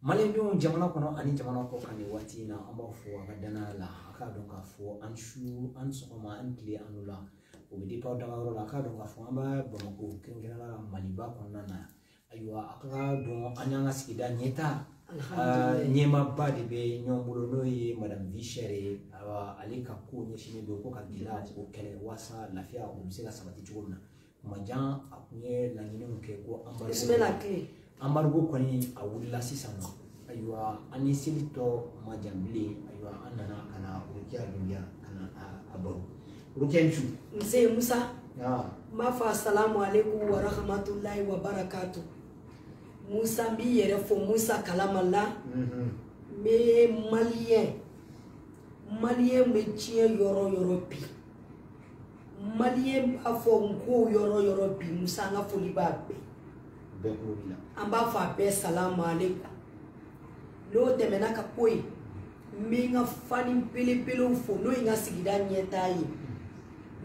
Malenyo jamana kono ani jamana ko kan wati na amba fo aga dana la aka don ka fo anshu ansoma ankli anula o be dipa daga ro la aka don ka fo amba Bamako kengena la Maliba konna na aywa aka don anyanga sikida nyeta nyema ba de be nyombulo no ye madame Vichere alika ko nyeshini do ko kagila ko kele wasa lafia o msela sabati chugona majan akunye la nyine nke ko ambargo koni awula sisano aywa ani silito majambli aywa anana kana urukia dunia kana abaru urukia mshu mzee Musa mafa assalamu alaikum wa rahmatullahi wa barakatuh Musa bi yere fo Musa kalamalla me malien me tie yoro pi malien afo nko yoro pi Musa nga foli ba be amba fa be salamu alaikum lo temena ka koi minga fani pele fo no inga sigida nyeta yi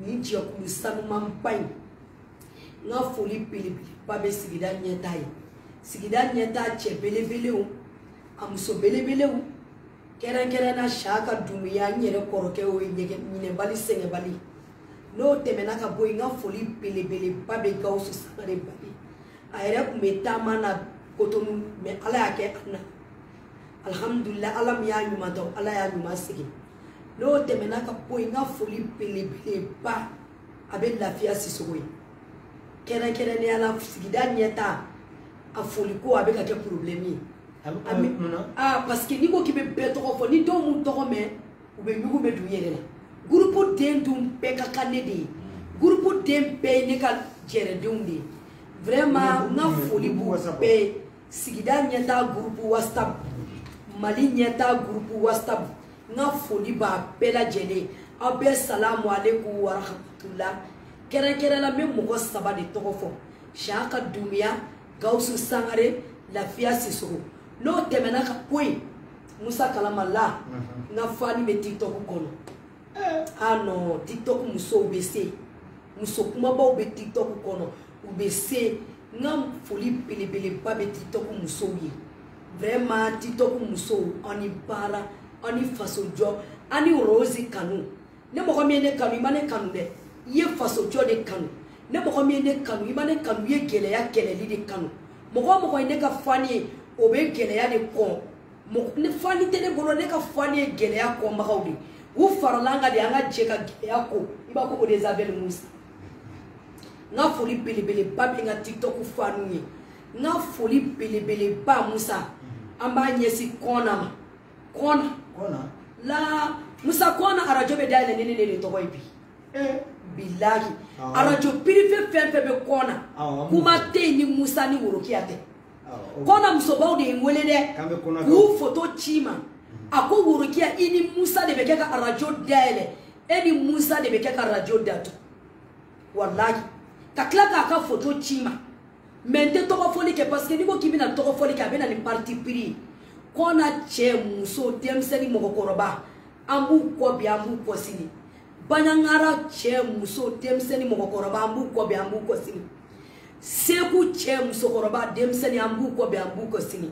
ni jia ku sanu mampai nga foli pele pa be sigida nyeta yi sigida nyeta che pele o amso pele o kera na shaka dumiya nyere koroke o nyine bali senge bali no temena ka boy nga foli pele pa be gausu sare bali ayra kumeta mana kotonu me ala yake anna alhamdulillah alam ya nyuma do ala ya nyuma sigi no temena ka boy nga foli pele pa abe lafia sisogoi kera ne ala sigida nyeta a foli ko abe ka ke problème parce que ni ko ki be beto ko ni do mu to me u be nyugo be du yere la groupe den dum pe ka kanede groupe den pe ne ka jere dum de vraiment na foli bu pe sigida nyeta groupe WhatsApp mali nyeta groupe WhatsApp na foli ba pe la jene abe salamu alaikum wa rahmatullah kera la même mo saba de to fo shaka dumia gausu sangare la fia sisoro no temena ka koi Musa kalamalla na fani me TikTok kono no TikTok muso obese muso kuma ba obe TikTok kono obese ngam foli pele pa be TikTok muso yi vraiment TikTok muso oni para oni faso jo ani rosi kanu ne mo ko mi ne kanu imane kanu de ye faso jo de kanu ne mo ko mi ne kanu imane kanu ye gele ya keleli de kanu mo ko ne ka fani obe gele ya de ko mo ne fani tene bolo ne ka fani gele ya ko makawdi wu farlanga de anga jeka gele ya ko iba ko de Isabel Musa nga foli pele pa be nga TikTok fanu ye nga foli pele pa Musa amba nyesi kona la Musa kona arajo be dale ne to boy bi billahi arajo privé fe be kona kuma te ni Musa ni worokia te kona msobao de ngwele de ku photo chima ako worokia ini Musa de bekeka arajo dale eni Musa de bekeka arajo datu wallahi kaklaka ka photo chima mente to foli ke parce que ni ko kimina to foli ke abena ni parti pris kona che muso temseni mogokoroba ambu ko bi ambu ko sini banyangara che muso temseni mogokoroba ambu ko bi ambu ko sini seku che muso koroba demseni ambu ko bi ambu ko sini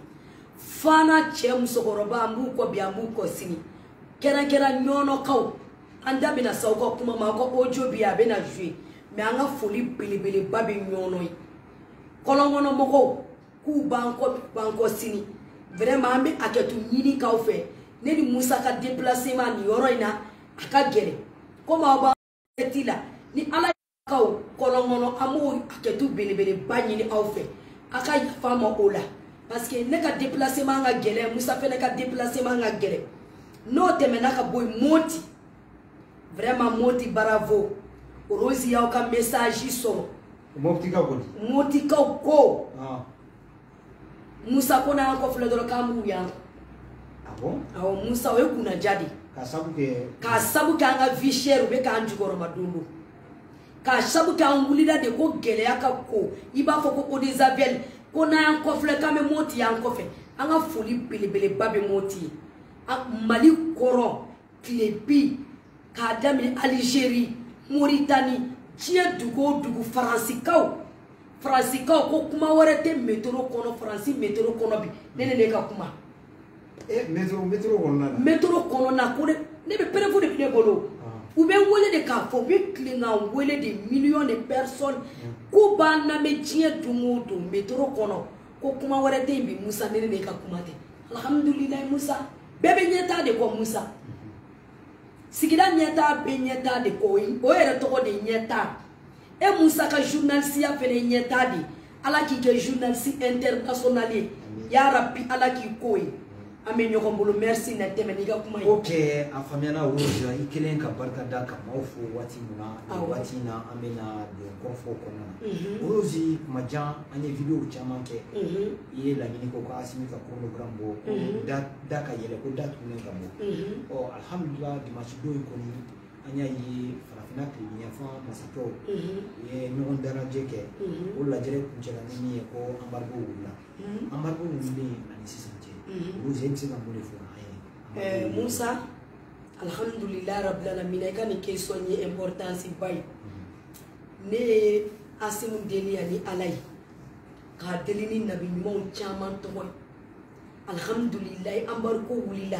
fana che muso koroba ambu ko bi ambu ko sini kera nyono kaw anda bina sauko kuma ma ko ojo bi abena jouer mais anga foli pele babe nyono yi kolongono moko ku banko sini vraiment ambe aketu nyini kaw fe ne ni Musa ka déplacement ni yoro ina aka gere koma ba etila ni ala kaw kolongono amu aketu bele banyi ni aw fe aka fama ola parce que ne ka déplacement nga gele Musa fe ne ka déplacement nga gele no temena ka boy moti vraiment moti bravo Rosi ya ka message soro moti ka ko Musa kona ko fule doro kamu ya awo Musa we kuna jadi ka sabu ke anga Vichere be ka anjugoro madundu ka sabu ka ngulida de ko gele aka ko iba fo ko de Isabel kona ya ko fule kame moti ya ko fe anga foli pele babe moti Mali koro klebi ka dami Algérie Mauritanie tie dugu France kaw Fransi ka ko kuma wɛrɛ tɛ métro kɔnɔ Fransi métro kɔnɔ bi ne ka kuma métro kɔnɔ métro kɔnɔ na ko ne bɛ prévu de ne bolo u bɛ wele de k'a fɔ u bɛ tile ka wele de millions de personnes k'u b'a lamɛn diɲɛ don o don métro kɔnɔ ko kuma wɛrɛ tɛ yen bi Musa ne ka kuma tɛ alhamdulilayi Musa bɛɛ bɛ ɲɛtaa de kɔ Musa sigida ɲɛtaa bɛ ɲɛtaa de kɔ o yɛrɛ tɔgɔ de ɲɛtaa e Musa ka journalisiya fɛnɛ ɲɛtaa de ala k'i kɛ journaliste international ye ya rabbi ala k'i ko ye an bɛ ɲɔgɔn bolo merci na tɛmɛ n'i ka kuma ye ok a faamuyana Rose i kelen ka barika da ka maaw fo waati min na waati in na an bɛna don kɔrɔfɔ kɔnɔna na Rose kuma jan an ye video caman kɛ i ye laɲini ko Asimi ka chronogramme bɔ da ka yɛlɛ ko da tugunnen ka bɔ alhamdulillah dimanche don in kɔni an y'a ye farafinna tilebiɲɛfan masakɛw u ye ɲɔgɔn dalajɛ kɛ o lajɛrɛ kuncɛla ni min ye ko embargo wulila embargo wulilen ani sisan cɛ Rose bɛ se ka mun de fɔ an ye Musa alhamdulilayi rabbil alamin i ka nin question ye importance ba ye ne ye Asimu deli ani ala ye k'a deli ni nabi ɲumanw caman tɔgɔ ye alhamdulilayi embargo wulila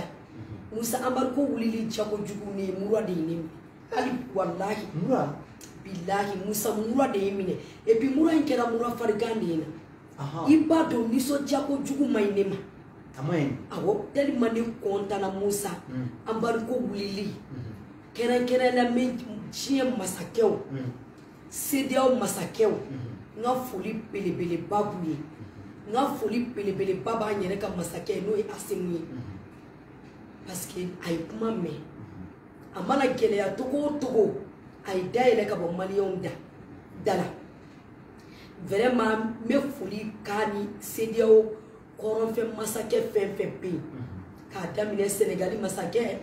Musa embargo wulili jago jugu ne mura de ye ne minɛ hali wallahi mura billahi Musa mura de ye minɛ et puis mura in kɛra mura farigan de ye na i b'a dɔn nisɔndiya ko jugu ma ɲi ne ma awɔ tellement ne content Musa embargo wulili kɛrɛnkɛrɛnnenya la diɲɛ masakɛw CEDEAO masakɛw n ka foli belebeleba b'u ye n ka foli belebeleba b'an yɛrɛ ka masakɛ n'o ye Asimu ye parce que a ye kuma mɛn a mana gɛlɛya togo o togo a ye da yɛlɛ ka bɔ maliyɛnw da la vraiment n bɛ foli k'a ni CEDEAO kɔrɔnfɛ masakɛ fɛn fɛn bɛ yen k'a daminɛ Senegali masakɛ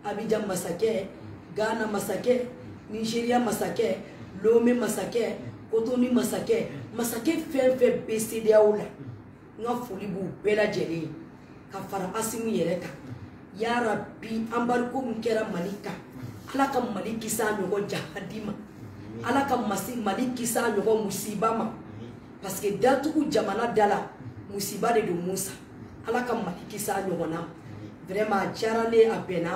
Abidjan masakɛ Ghana masakɛ Nigeria masakɛ Lomé masakɛ Cotonou masakɛ fɛn fɛn bɛ CEDEAO la n ka foli b'u bɛɛ lajɛlen ye ka fara Asimu yɛrɛ kan ya rabbi embargo min kɛra Mali kan ala ka Mali kisi a ɲɔgɔn jahadi ma ala ka Mali kisi a ɲɔgɔn musiba ma parce que datugu jamana da la musiba de don Musa ala ka Mali kisi a ɲɔgɔn na vraiment a diyara ne a bɛnna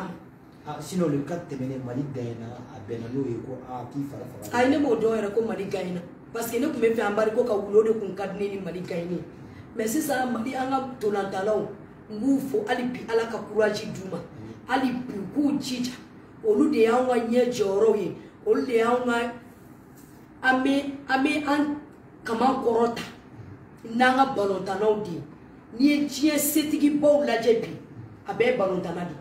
ma sinon le cas tɛmɛnen Mali gagnera a bɛnna n'o ye ko k'i fara ayi ne m'o dɔn yɛrɛ ko Mali gagnera parce que ne tun bɛ fɛ embargo ka wuli o de tun ka di ne ni Mali gagner mais sisan Mali an ka ntolantalaw n b'u fo hali bi ala ka courage d'u ma hali bi k'u jija olu de y'anw ka ɲɛ jɔyɔrɔw ye olu de y'anw ka an bɛ an kaman kɔrɔta n'an ka balontannaw de ye n'i ye diɲɛ setigibaw lajɛ bi a bɛɛ ye balontanna de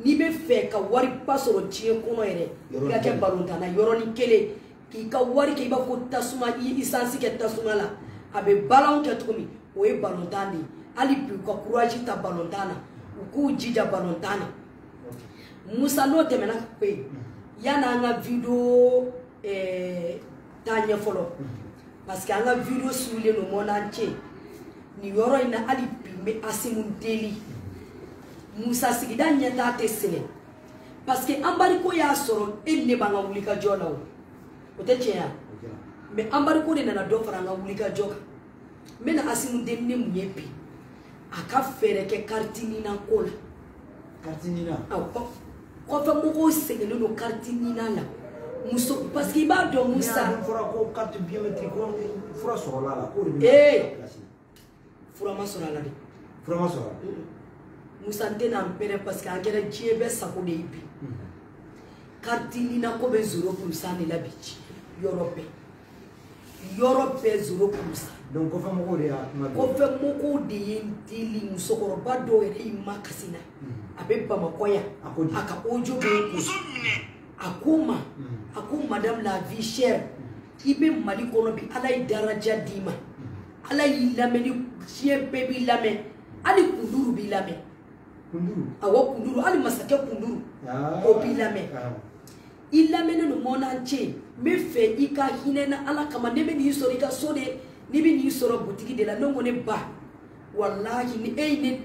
n'i bɛ fɛ ka wariba sɔrɔ diɲɛ kɔnɔ yɛrɛ i ka kɛ balontanna yɔrɔnin kelen k'i ka wari kɛ i b'a fɔ tasuma i isansi kɛ tasuma la a bɛ balanw kɛ cogo min o ye balontan de ye hali bi u ka courage ta balontan na u k'u jija balontan na Musa n'o tɛmɛna ka bɔ yen yanni an ka video taa ɲɛ fɔlɔ parce que an ka video suulen don monde entier nin yɔrɔ in na hali bi n bɛ Asimu deli Musa sigida ɲɛtaa tɛ sɛnɛ parce que embargo y'a sɔrɔ e ne b'an ka wulikajɔ la o tɛ tiɲɛ ye mais embargo de nana dɔ fara an ka wulikajɔ kan n bɛna Asimu deli ni mun ye bi a ka fɛɛrɛ kɛ carte nina ko la carte nina kɔfɛ mɔgɔw sɛgɛnnen don carte nina la muso parce que i b'a dɔn Musa fɔra ko carte biométrique ko fura sɔrɔla la ko de bɛ fura ma sɔrɔ a la de fura ma sɔrɔ Musa n tɛna n pɛrɛn parce que a kɛra diɲɛ bɛɛ sago de ye bi carte nina ko bɛ 0% de la bi yɔrɔ bɛɛ 0%. donc kɔfɛ mɔgɔw de y'a kuma bɛɛ kɔfɛ mɔgɔw de ye n deli musokɔrɔba dɔw yɛrɛ y'i ma kasi na a bɛ Bamakɔ yan a ka audio bɛ yen ko a ko n ma a ko madame la vie chère i bɛ Mali kɔnɔ bi ala ye daraja d'i ma ala y'i lamɛn ni diɲɛ bɛɛ b'i lamɛn hali kunduru b'i lamɛn awɔ kunduru hali masakɛ kunduru o b'i lamɛn i lamɛnnen don monde entier n bɛ fɛ i ka hinɛ na ala kama ne bɛ n'i sɔrɔ i ka so de ne bɛ n'i sɔrɔ butigi de la ne ko ne ba walahi ni e ye ne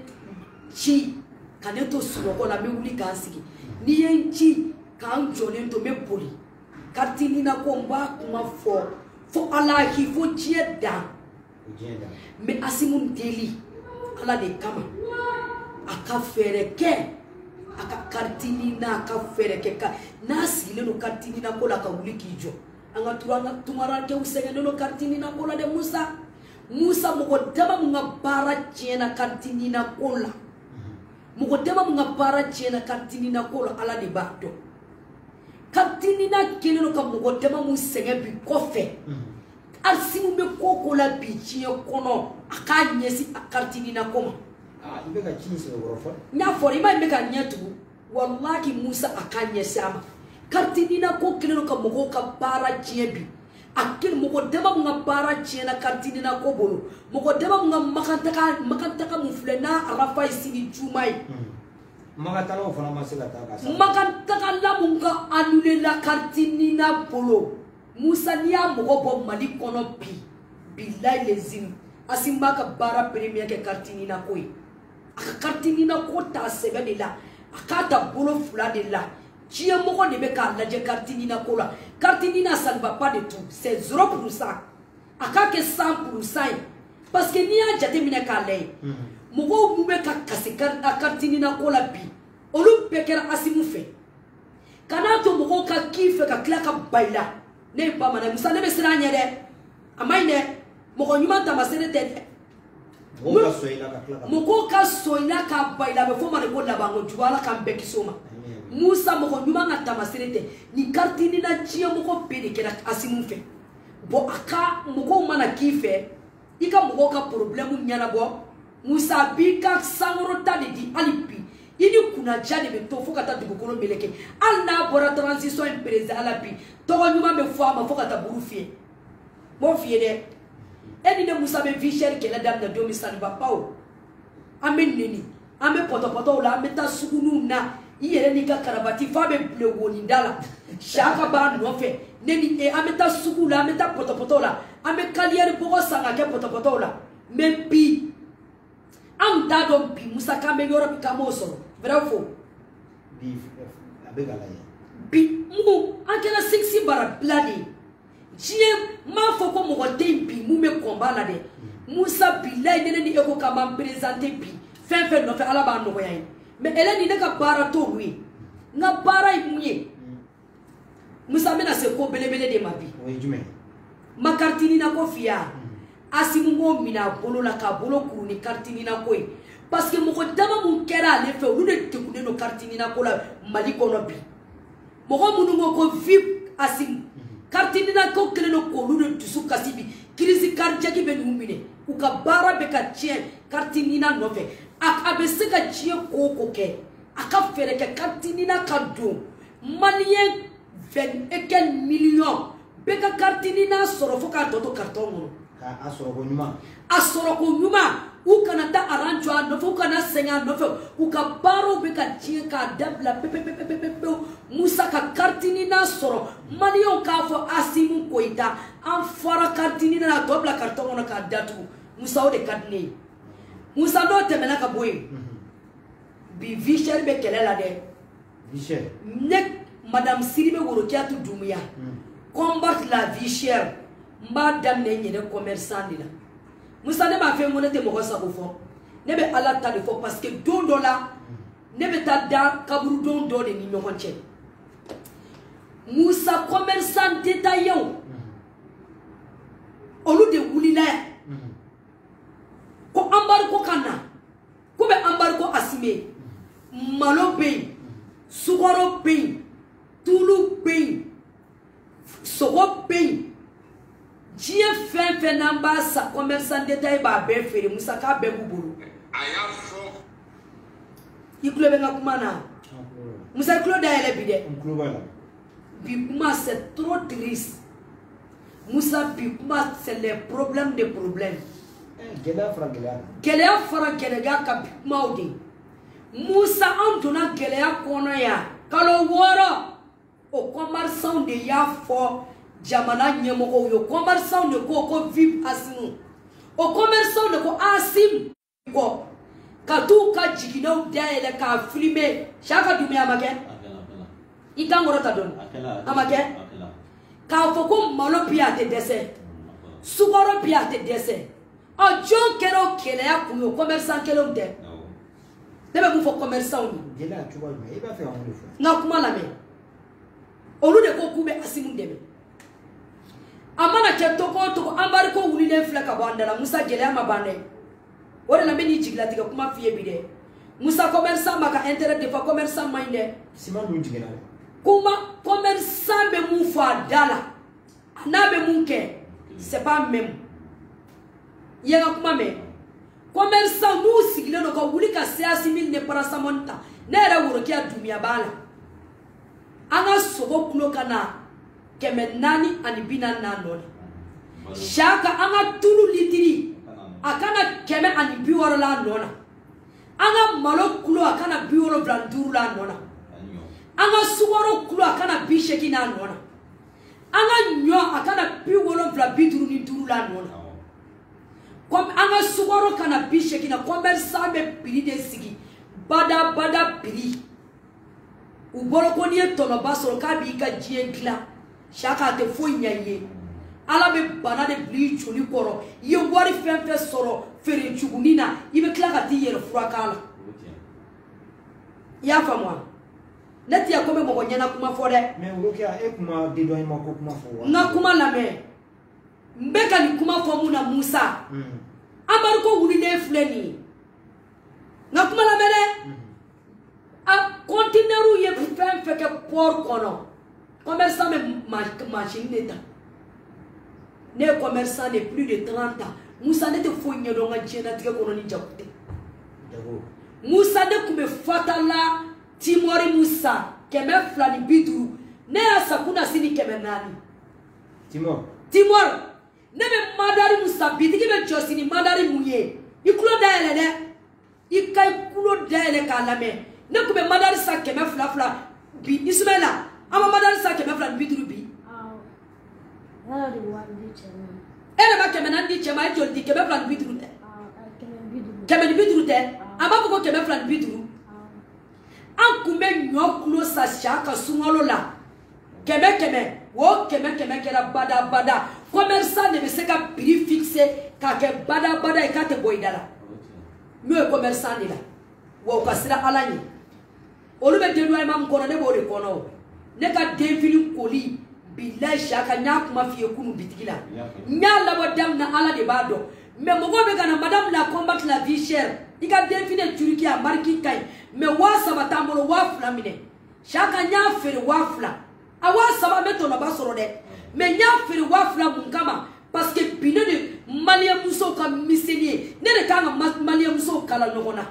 ci ka ne to sunɔgɔ la n bɛ wuli k'an sigi n'i ye n ci k'an jɔlen to n bɛ boli carte nina ko n b'a kuma fɔ fo ala ki fo dieda mais asimun deli ala de kama aka fereke aka kartini na aka fereke ka na sile no kartini na kola ka wuli kijo anga turanga tumara ke usenge no kartini na kola de Musa mugo dama munga bara chena kartini na kola mugo dama munga bara chena kartini na kola ala de bato kartini na keleno ka mugo dama musenge bi kofe asimu be kokola bi chie kono aka nyesi kartini na koma ibe ka chinse gorofo nya fori ma ibe ka nyatu wallahi Musa aka nyesi ama kartini na ko keleno ka mugo ka bara chie bi akil mugo dama munga bara chena kartini na ko bolo mugo dama munga makantaka muflena arafa isini jumai makantaka ofana masela taka makantaka la munga anule la kartini na bolo Musa niya mugo bo mali kono bi billahi lezim asimba ka bara premier ke kartini na koi aka kartini na ko ta sebe de la akata bolo fula de la Chie moko ne be ka laje kartini na kola. Kartini na ça ne va pas de tout. C'est 0%. Aka ke 100%. Parce que ni a jate mina ka lay. Moko mube ka kase kartini na kola bi. Olu pekera asimu fe. Kana to moko ka kife ka klaka baila. Ne ba mana musa ne be sira nyede. Amaine moko nyuma ta masere tete. Moko ka soina ka baila be fo mane ko labango juwala ka mbeki soma. Musa moko nyuma ngata masirete ni kartini na chia moko pede kena asimu fe bo aka moko mana kife ika moko ka problemu nyana bo Musa bika sangoro tadi di alipi ini kuna jani be to foka ta dugukolo meleke alna bora transition empresa alapi to nyuma be fo ama foka ta burufie mo fie de eni de Musa be visher kela dam na domi sanba pao amen neni ame poto la ame ta sugunu na yere ni ka karabati fa be blewoni dala shaka ba no fe neni e ameta sukula ameta poto la ame kaliere bogo sanga ke poto la même pi am ta do pi Musa ka me yoro bi kamoso vrai faux bi abegala ya bi mu akela 6 bara bladi jie ma fo ko mo tempi mu me combat la de Musa bilay neni e ko kama présenter bi fin no fe ala ba no yayi mais elle ni ka bara to lui nga bara imunye Musa mena se ko belebele de mabi oui jume makartini na ko fia asimu ngo mina bolo la ka bolo ku ni kartini na ko parce que moko dama mun kera le fe lu de tekune no kartini na ko la mali ko no bi moko munu ngo ko vip asim kartini na ko kele no ko lu de tusu kasibi crise cardiaque be numine u ka bara be ka tien kartini na no fe akabe ka jie koko ke aka fere ke kartini na kado malien 21 millions be ka kartini na soro fo ka toto carton mo asoro ko nyuma u kana ta aranjo no fo kana senga no fo u ka baro be ka jie ka dabla pepe Musa ka kartini na soro malien ka fo asimu koita an fara kartini na dobla carton no ka datu Musa o de kadne Musa do temena ka boy bi visher be kelela de visher nek madame Siribe worokiatu dumia combattre la vie chère madame ne nyene commerçant dila Musa ne ma fe ngone te mo sa ko fo ne be ala ta de fo parce que don dola ne be ta da kaburu don do de ni nyokonche Musa commerçant détaillant olu de wulila ko ambarko kana ko be ambarko asime malo be sugoro be tulu be sogo be jie fe namba sa commerçant détail ba be fere Musa ka be buburu aya fo iklo be ngakumana Musa iklo da ele bide bi kuma c'est trop triste Musa bi kuma c'est les problèmes de problèmes Gelea fara gelega ka maudi Musa anduna gelea kono ya kalo woro o commerçant de ya fo jamana nyemoko yo commerçant de ko vip asimu o commerçant de ko asim ko katu ka jigina daele ka filmer shaka dumia make itangoro ta don amake ka fo ko malo pia te dese sukaro bi a tɛ dɛsɛ ɔ jɔn kɛra o kɛlɛya kun ye o commerçant kelenw tɛ ne bɛ mun fɔ commerçant ye n ka kuma lamɛn olu de ko k'u bɛ Asimu dɛmɛ a mana kɛ togo o togo Anbari ko wulilen filɛ ka bɔ an da la Musa gɛlɛya ma ban dɛ o de la n bɛ n'i jigilatigɛ kuma f'i ye bi dɛ Musa commerçant ma ka intérêt de fa commerçant ma ɲi dɛ siman dun jiginna dɛ kuma commerçant bɛ mun fɔ a da la n'a bɛ mun kɛ c'est pas même i ye n ka kuma mɛn commerçant n'u sigilen don ka wuli ka CA6000 ni paracetamol ta ne yɛrɛ worokiya dumiya b'a la an ka sogo kulo ka na 440 nɔ na saka an ka tulu litiri a kana 160 la nɔ na an ka malo kulo a kana 75 la nɔ na an ka sukaro kulo a kana 80 na nɔ na an ka ɲɔ a kana 75 la nɔ na comme an ka sukaro kana 80 na commerçant bɛ prix de sigi bada prix u bolo ko n'i ye tɔnɔba sɔrɔ k'a b'i ka diɲɛ dilan saka a tɛ foyi ɲɛ i ye ala bɛ bana de bila i joli kɔrɔ i ye wari fɛn fɛn sɔrɔ feere juguni na i bɛ tila ka t'i yɛrɛ furakɛ la i y'a faamu wa ne tɛ yan ko n bɛ mɔgɔ ɲɛna kuma fɔ dɛ mais Rokia e kuma de dɔ in ma ko kuma fɔ wa n ka kuma lamɛn n bɛ ka nin kuma fɔ mun na Musa Anbari ko wulilen filɛ nin ye n ka kuma lamɛn dɛ a conteneur ye fɛn fɛn kɛ port kɔnɔ commerçant bɛ machine de ta ne ye commerçant de plus de 30 ans Musa ne tɛ foyi ɲɛdɔn n ka diɲɛlatigɛ kɔnɔ ni jago tɛ Musa ne tun bɛ fatala Timori Musa 250 ne y'a sa kunna sini 400 Timor ne bɛ madari Musa bitigi bɛ jɔ sini madari mun ye i kulo dayɛlɛ dɛ i ka i kulo dayɛlɛ k'a lamɛn ne tun bɛ madari sa 200 bi Ismaila an ma madari sa 250 bi e de ma 400 di cɛ ma e joli di 250 tɛ 250 tɛ a b'a fɔ ko 250 an kun bɛ ɲɔ kulo sa sa ka sunkalo la 100 o 100 kɛra bada commerçant de bɛ se ka prix fixé k'a kɛ bada ye k'a tɛ bɔ i da la n'o ye commerçant de la wa u ka siran ala ɲɛ olu bɛ dédommagement min kɔnɔ ne b'o de kɔnɔ ne ka denfini koli bilayi saka n y'a kuma f'i ye kunu bitigi la n y'a labɔ daminɛ ala de b'a dɔn mais mɔgɔw bɛ ka na madame la combattre la vie chère i ka denfini turiki a mariki ka ɲi mais 300 t'an bolo 2000 minɛ saka n y'a feere 2000 a 300 bɛ tɔnɔba sɔrɔ dɛ mais n y'a feere 2000 mun kama parce que bi ne de maliyɛn musow ka miseli ye ne de kan ka maliyɛn musow kala ɲɔgɔn na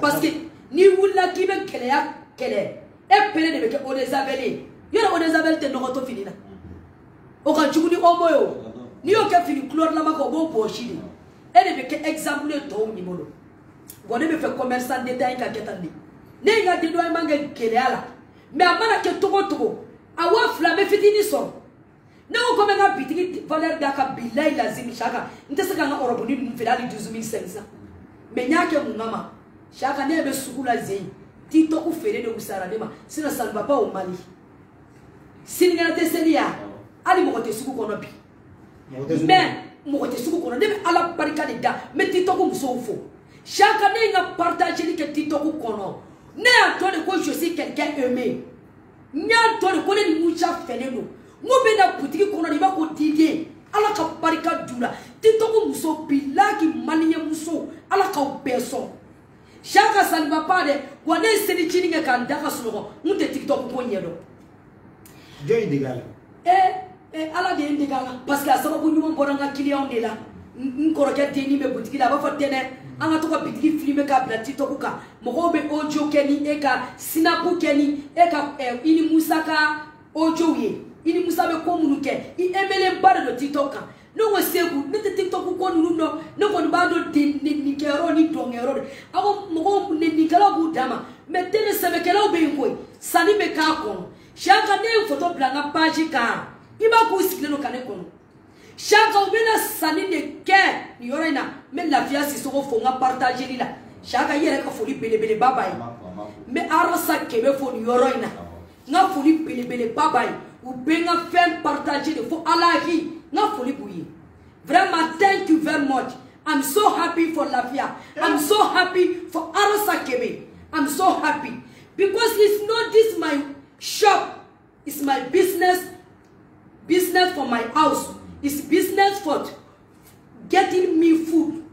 parce que n'i wulila k'i bɛ kɛlɛya kɛlɛ e pere de bɛ kɛ eau de javel ye yɔrɔ eau de javel tɛ nɔgɔtɔ fini na o ka jugu ni omo ye o n'i y'o kɛ fini couleur lama kan o b'o bɔsi de e de bɛ kɛ exemple ye tɔw ni bolo bon ne bɛ fɛ commerçant détail ka kɛ tan de ne ye n ka dédommagement kɛ gɛlɛya la mais a mana kɛ togo togo a 2000 bɛ fitinin sɔrɔ ne ko ko n bɛ n ka bitigi valeur d'a kan bilayi lazimi saka n tɛ se ka n ka orobuni ninnu feere hali 12500 mais n y'a kɛ mun kama saka ne bɛ sugu la zen TikTok feere de wusara ne ma sinon ça ne va pas au Mali sinikɛnɛ tɛ seli ya hali mɔgɔ tɛ sugu kɔnɔ bi mais mɔgɔ tɛ sugu kɔnɔ ne bɛ ala barika de da n bɛ TikTok musow fo saka ne ye n ka partageli kɛ TikTok kɔnɔ ne y'a dɔn de ko je suis quelqu'un aimé n y'a dɔn de ko ne ni Musa fɛlen don n ko bɛ na butigi kɔnɔ de i b'a ko diden ala ka barika d'u la TikTok muso bilahi maliyɛn muso ala k'aw bɛɛ sɔn saka ça ne va pas de wa ne ye selicinin kɛ k'an da ka sunɔgɔ n tɛ TikTok ko ɲɛdɔn jɔn in dege a la ala de ye n dege a la parce que a sababu ɲuman bɔra n ka client de la n kɔrɔkɛ dennin bɛ butigi la a b'a fɔ tɛnɛ an ka to ka bitigi filmer k'a bila TikTok kan mɔgɔw bɛ audio kɛ ni e ka sinapu kɛ ni e ka i ni Musa ka audio ye i ni Musa bɛ ko minnu kɛ i aimé ba de don TikTok kan ne ko Seku ne tɛ TikTok ko ninnu dɔn ne kɔni b'a dɔn nɛnikɛyɔrɔ ni dɔnkɛyɔrɔ de a ko mɔgɔw nɛnikɛlaw b'u dama mais télé sɛbɛkɛlaw bɛ yen koyi sanni bɛ k'a kɔnɔ saka ne ye photo bila n ka page kan i b'a k'u sigilen don ka ne kɔnɔ saka u bɛna sanni de kɛ nin yɔrɔ in na n bɛ lafiya Sisoko fo n ka partageli la saka i yɛrɛ ka foli belebeleba b'a ye n bɛ Arasa Kɛmɛ fo nin yɔrɔ in na n ka foli belebeleba b'a ye u bɛ n ka fɛn partage de fo Alahi na foli bouye. Vraiment, thank you very much. I'm so happy for Lafia. I'm so happy for Arosakebe. I'm so happy. Because it's not this my shop. It's my business. Business for my house. It's business for getting me food.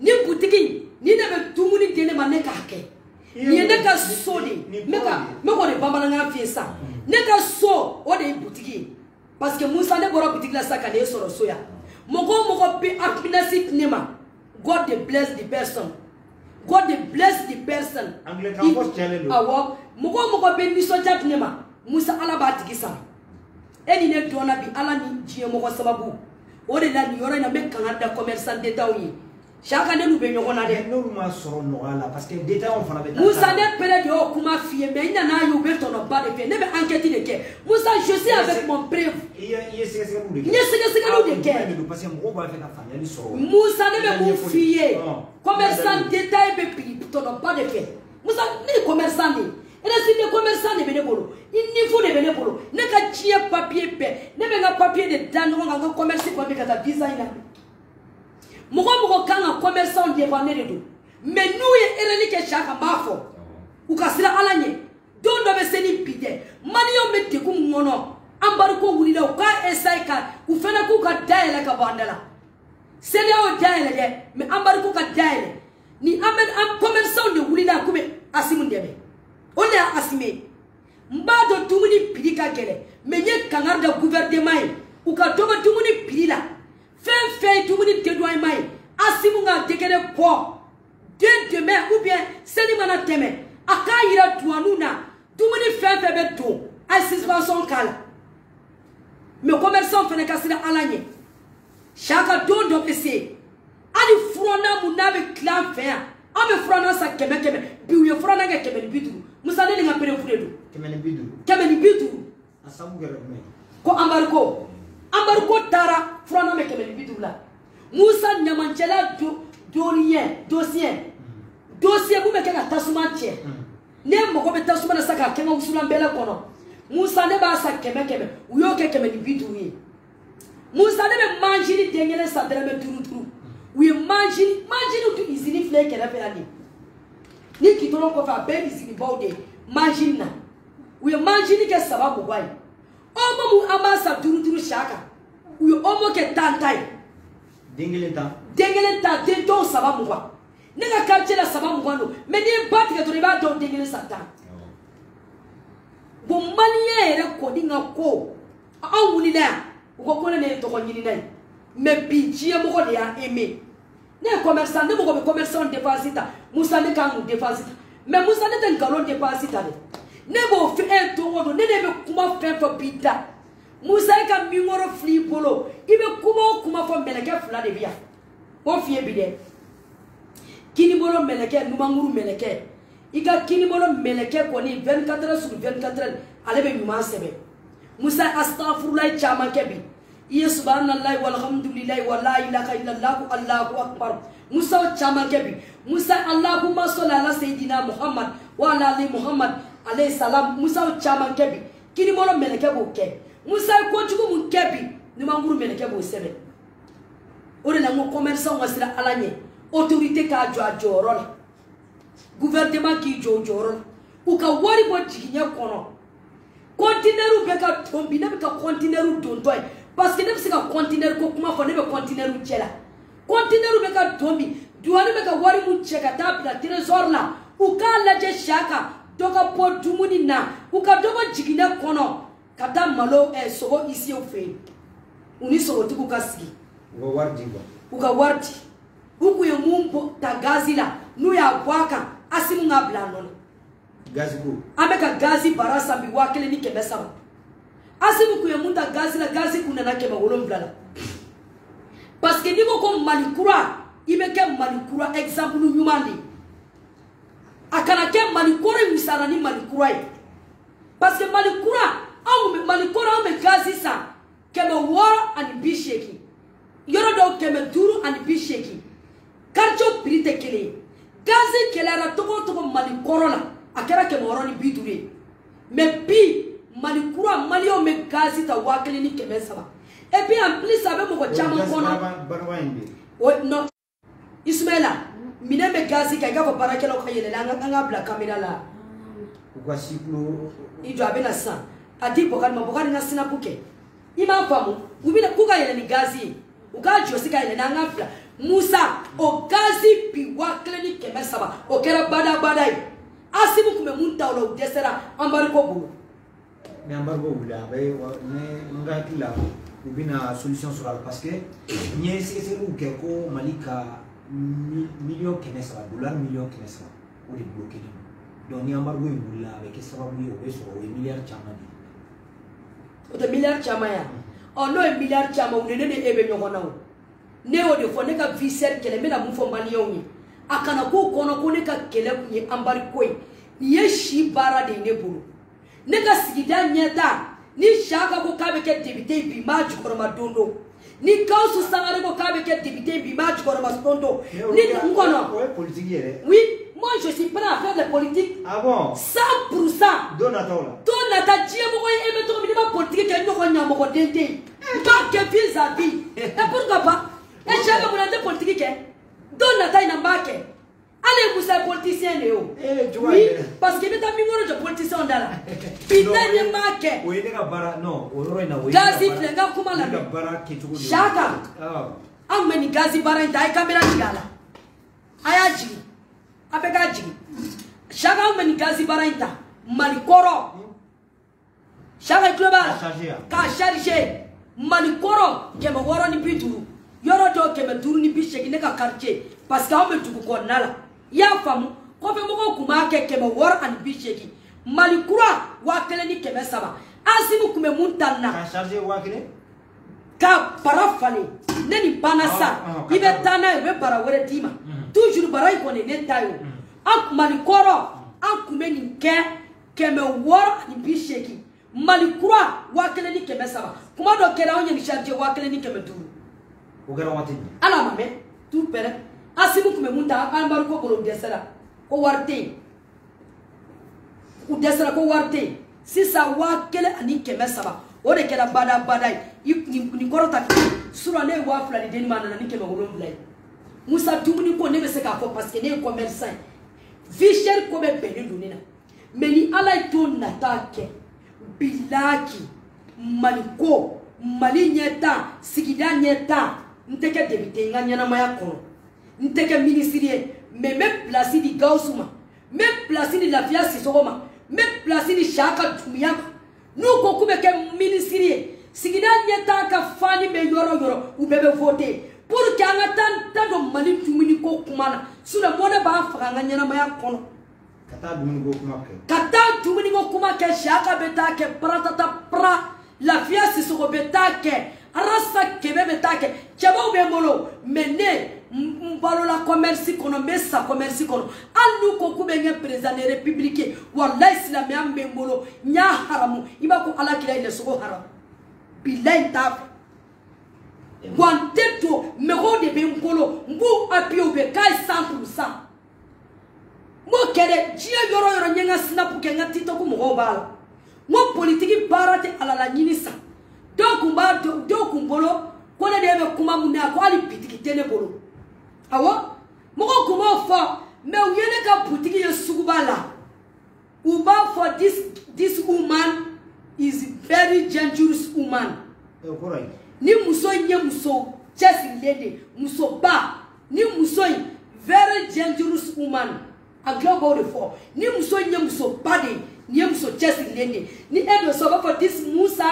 Ni boutique, ni nebe tumuni dele maneka hake. Ni neka so de. Meko de bambalanga fiesa. Neka so o de boutique. Parce que Moussa ne bora boutique la sakane soro soya. Moko be happiness nema. God they bless the person. God they bless the person. Anglican was challenge. Awo moko be ni soja nema. Musa alaba tikisa. Eni ne dona bi ala ni jie moko sababu. Ode la ni yoro na me kangada commerçant d'État yi. Chaka ne nu be nyona de. No ma soro no ala parce que d'État on fana be. Musa ne pere de o kuma fie me ina na yo be tono ba de fe. Ne be enquête de ke. Musa je suis avec mon preuve. Yes de ke. Parce que mo ba fe na fanya ni soro. Musa ne be mu fie. Commerçant d'État be pi tono ba de fe. Musa ne commerçant ni. Et si les commerçants ne viennent pas, il faut ne viennent pas. Ne ka chier papier pe, ne venga papier de dan on nga commerce ko be kata designer. Moko kanga commerçant de vendre de do. Mais nous ye ereni ke chaka mafo. Ukasira alanye. Don do be seni pide. Mani yo mette ku ngono. Ambar ko wulila ka esaika, u fena ku ka daele ka bandala. Seli o daele de, mais ambar ku ka daele. Ni amen am commerçant de wulila ku be asimun debe. On est assimé. Mbado tumuni pidika kele. Menye kangarda gouvernement ou ka doba tumuni pidila. Fin tumuni tedouay mai. Asimunga dekere po. Demain ou bien selimana teme. Akayira tuanuna. Tumuni fin beto. A suspension kala. Me commerçant fene kasira alanye. Chaka don do ese. Ali frona munabe clan fin. Ame frona sa keme. Biuye frona ga keme bidu. Musa ne nga pere furedo kemeni bidu asabu gere me ko ambarko tara frana me kemeni bidu la Musa nyamanchela dossier bu me kenga tasuma che ne moko be tasuma na saka kenga usula mbele kono Musa ne ba sa keme uyo ke kemeni bidu yi Musa ne be manjini dengele sa drame turu we manjini tu izini flake na pelani ni kitoro ko fa be izini baude manjina we manjini ke sababu gwai omo mu amasa turu shaka we omo ke tantai dengele ta dento sababu gwa nenga karchela sababu gwano me ni bati ke tori ba don dengele satan bo maniye ere ko dinga ko awuli na ko ne to ko nyini nai me bijie mo ko de ya eme ne commerçant ne mo ko commerçant dépassita Musa ne kan dépassita mais Musa ne ten galon dépassita ne bo fi en to wodo ne be kuma fe fo bida Musa ka mi ngoro fli bolo ibe kuma fo meleke fula de bia o fie bide kini bolo meleke numanguru meleke ika kini bolo meleke ko ni 24 heures sur 24 heures ale be nyuma sebe Musa astaghfirullah chama kebi iya subhanallahi walhamdulillahi wala ilaha illallah allahu akbar Musa chama kebi Musa Allahumma salli ala sayidina Muhammad wa ala ali Muhammad alayhi salam Musa chama kebi kini bolo meleke bo ke Musa ko jugu mun kebi numanguru meleke bo sebe ore na mo commerçant wasira alanye autorité ka joro la gouvernement ki joro la u ka wari bo jiginya kono conteneur be ka tombi ne be ka conteneur don toy parce que ne be ka conteneur ko kuma fo ne be conteneur chela conteneur be ka tombi duwani be ka wari mu cheka tapila trésor la u ka laje shaka doka po dumuni na u ka dogo jiginya kono kata malo sogo isi o fe uni sogo tuku kasigi wo wardi ba uka wardi uku ye mumbo tagazi la nu ya bwaka asimu ngabla nono gazi ko ameka gazi barasa bi wakele ni kebesa asimu ku ye munda gazi la gazi kuna na keba wolomblala parce que niko ko malikura ibeke malikura exemple nyumandi akana ke malikura misara ni malikura parce que malikura malikura me gazi sa kebe war and bisheki yoro do keme duru and bisheki karcho pirite kele gazi kelara toko malikoro la akera keme woroni bidure me bi malikura malio me gazi ta wakele ni keme saba Et puis en plus, ça veut me dire que non. Ismaïla, mine me gazi ka gava para kelo khayele la nga bla kamera la. Pourquoi si plus Il doit bien ça. Adi bokal ma bokal nga sina buke. Ima famu, ubina kuka yele ni gazi. Uka josi ka yele na nga bla. Musa o gazi pi wakle ni keme saba. O kera bada badai. Asimu kume munta ola udesera ambari ko bulu. Mais embargo bula be ne nga kila ubina solution sur parce que nie c'est où que ko malika million $100 million $100 ou de bloquer donc ni embargo bula avec sababu yo be so milliard chamani o de milliard chamaya o no milliard chama unene ne ebe nyogona o ne o de fo ne ka viser kele me na mu fo million ni akana ko kono ko ne ka kele ku ambari koi ye shi bara de ne bulu ne ka sigida nyeta ni shaka ko kabe ke député bi maji ko ma dondo ni kausu sangare ko kabe ke député bi maji ko ma dondo ni ngono ouais politique yere oui moi je suis prêt à faire de la politique ah bon 100% donata die mo ko e meto mi ma politique ke ndoko nyamo ko dente pas que vis-à-vis et pourquoi pas et chaka mo na politique ke donata ina mbake allez vous êtes politicien Léo oui parce que beta mi ngoro je politicien ndala pita ni make oui les bara non oro ina oui gazi flenga kuma la bara ketugo shaka ameni gazi bara ndai kamera chigala ayaji apeka jigi shaka ameni gazi bara nda malikoro shaka global ka charger malikoro kema woro ni bituru yoro do kema duru ni bisheki ne ka quartier parce que ame tuku ko nala ya famu ko fe moko kuma ke kema woro an bisheki malikura wa kele ni kema saba asimu kume muntanna ka charger wa kele ka parafale neni banasa ibe tana ibe bara wore dima toujours bara iko ne tayo ak malikoro akume ni ke kema woro an bisheki malikura wa kele ni kema saba kuma do kera onye ni charger wa kele ni kema duru ogara wati ala mame tu pere asimu kume munda ambaru ko bolo desera ko warte u desera ko warte sisa wa kele ani keme saba o de kela bada badai ni korota sura ne wa fulani deni manana ni keme wolon blay musa dumuni ko ne be se ka fo parce que ne commerçant fisher ko be beni dunina meni ala to natake bilaki maliko mali nyeta sigida nyeta nteke député nga nyana maya kono nteke ministre mais même place di gausuma même place di la fia sisoma même place di shaka tumia nous ko kube ke ministre sigida nyeta ka fani be yoro ou bebe voter pour que anga tan do mali tumini ko kumana sura mona ba fa nga nyana maya kono kata dumuni go kuma ke shaka beta ke pratata pra la fia sisoko beta ke arasa kebe betake chabo be molo mene mbalo la commerce kono mesa commerce kono anu ko kubenye président de république wallahi islam ya mbolo nya haramu ibako ala kila ile soko haram billahi taf wanteto mego de be mbolo mbu apio be kai 100% mo kede jia yoro nyenga snap ke ngati to ko mo bala mo politique barate ala la nyinisa donc mbolo ko ne debe kuma munna ko ali pitiki tene bolo awo moko kuma fa me uyene ka putiki ye sugubala uba for this woman is very dangerous woman ni muso nye muso chesi lady muso ba ni muso very dangerous woman a global the for ni muso nye muso bade ni muso chesi lady ni edo so for this Musa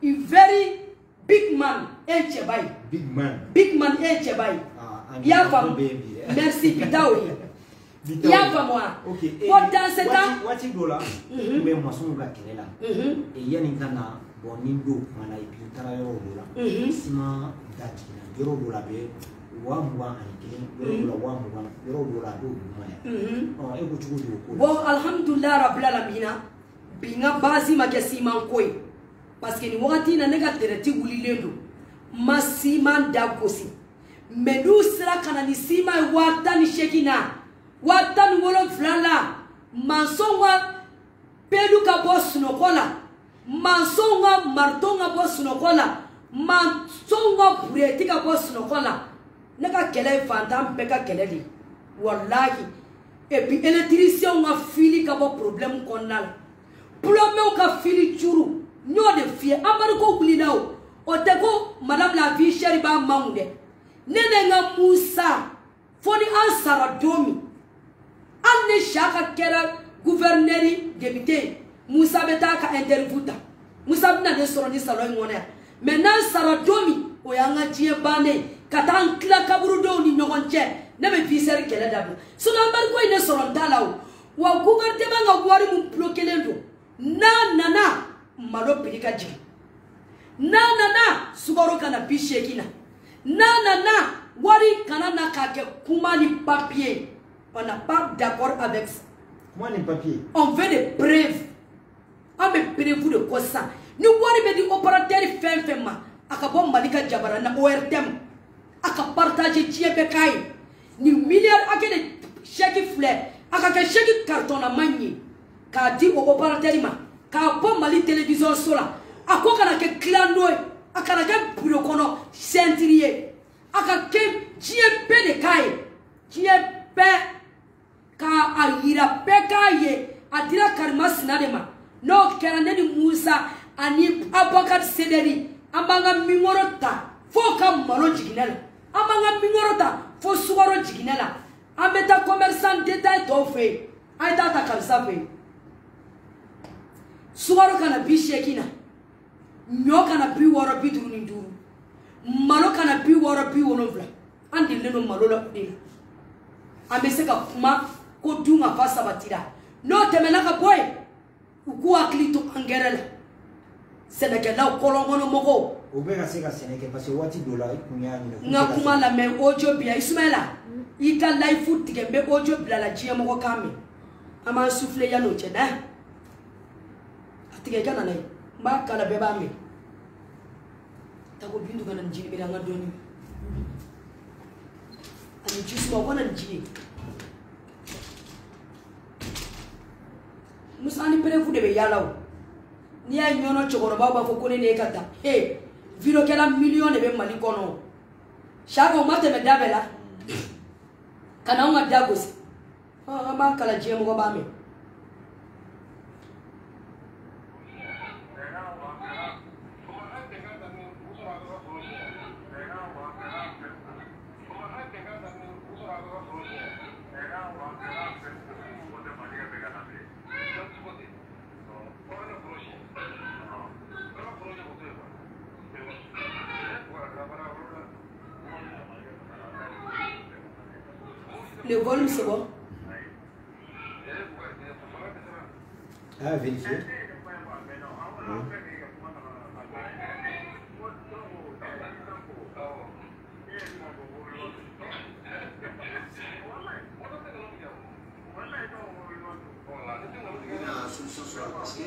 a very big man Chebai. Big man Chebai. Ya fam. Merci Pitaoui. Ya fam moi. OK. Pour dans ce temps, wati dola. Mais moi son ga kelela. Et yani kana boni do mana ipi tara yo dola. Sima dati na yoro dola be wa mwa ani yoro dola wa mwa yoro dola do maya. E ko chugo do. Bon alhamdulillah rabbil alamin. Binga bazi makesima koi. Parce que ni wakati na nega tereti wulilendo masiman dagosi medu sira kana ni sima wata ni shekina wata ni wolo flala mansonga pedu ka boss no kola mansonga martonga boss no kola man songa bure tika boss no kola naka kele fantam beka kele li wallahi et puis électricien nga fili ka bo problème konal plomé ka fili churu nyo de fie ambar ko kulinaw o te ko madame la vie chérie ba mamunde nene nga Musa foni an saradomi an ne shaka kera gouverneur député Musa beta ka interviewta Musa bina de soro ni salon ngone maintenant saradomi o yanga tie bane katan kla kaburu do ni nyogonche ne be viseur kele dabu suna ambar ko ine soro ndalaw wa gouvernement nga gwari mu bloquer ndo na malo pilika jigi na sugaro kana bishekina na wari kana na kake kuma ni papier on n'a pas d'accord avec ça. Moi ni papier on veut des preuves on veut preuve de quoi ça ni wari be di opérateur fin ma akabo malika jabara na ORTM aka partager tiebe kai ni milliard akede chèque fleur aka ke chèque carton na manyi ka di o opérateur ma ka po mali télévision sola ako kana ke clando akana ke bureau kono centrier aka ke GP de kai GP ka ayira pekaye adira karma sinadema no kerane ni Musa ani Abakar Sederi ambanga mingorota foka malo jiginela ambanga mingorota fo suwaro jiginela ambeta commerçant détail to fe aita ta kamsa fe suwaro kana bishekina nyo kana bi woro bi duru ni duru malo kana bi woro bi wonovla andi leno malo la kudila ameseka kuma ko dunga fa sabatira no temela ka boy ukuwa klito angerela senekela kolongono moko obeka seka seneke parce que wati dola ikunya ni nga kuma la me ojo bia Ismaila ika life tigembe ojo bia la jie moko kame ama souffler ya no chena atige kana nai maka la beba me tako bindu kana njini miranga doni ani jisma wana njini musani pere fu de be yalaw ni ay nyono chogoro baba fo kone ne kata viro kala million de be mali kono shako mate me dabela kana nga dagos ma kala jemo go ba me le volume c'est bon. Ah, vérifier. La solution sera parce que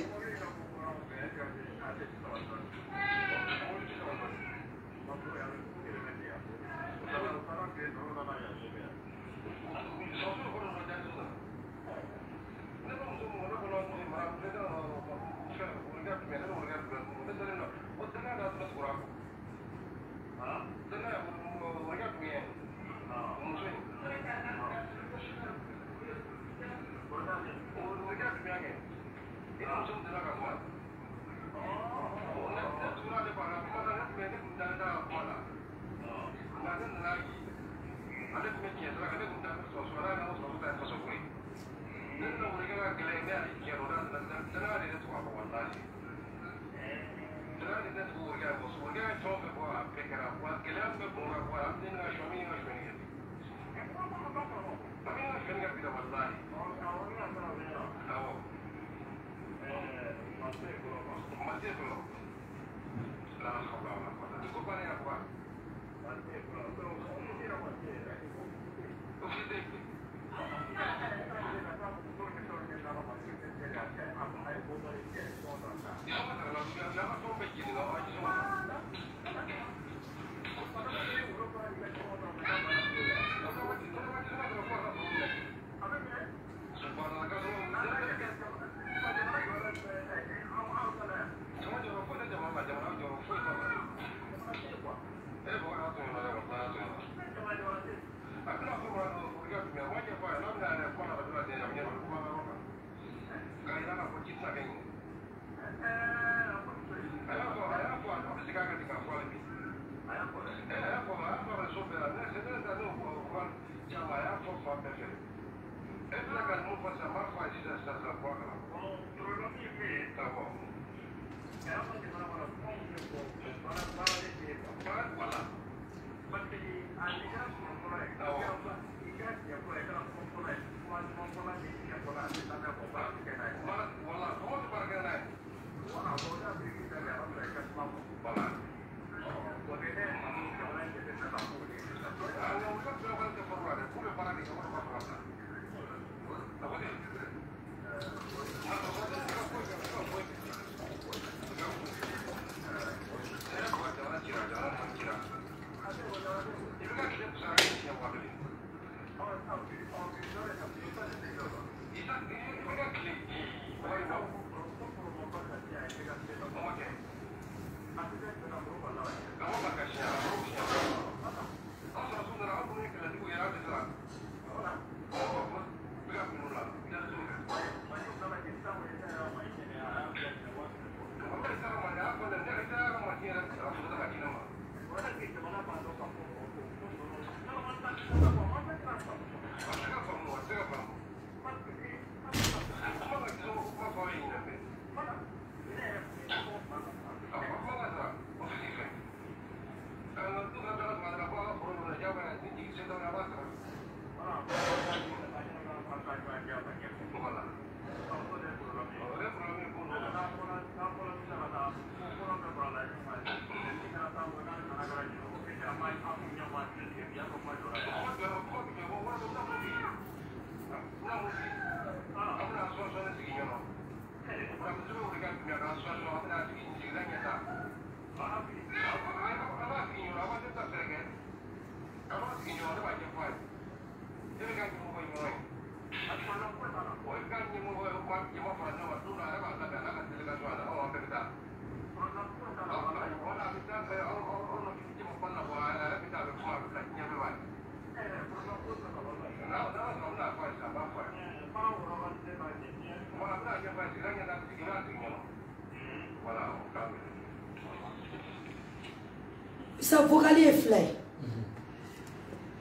Ça vocalier flay.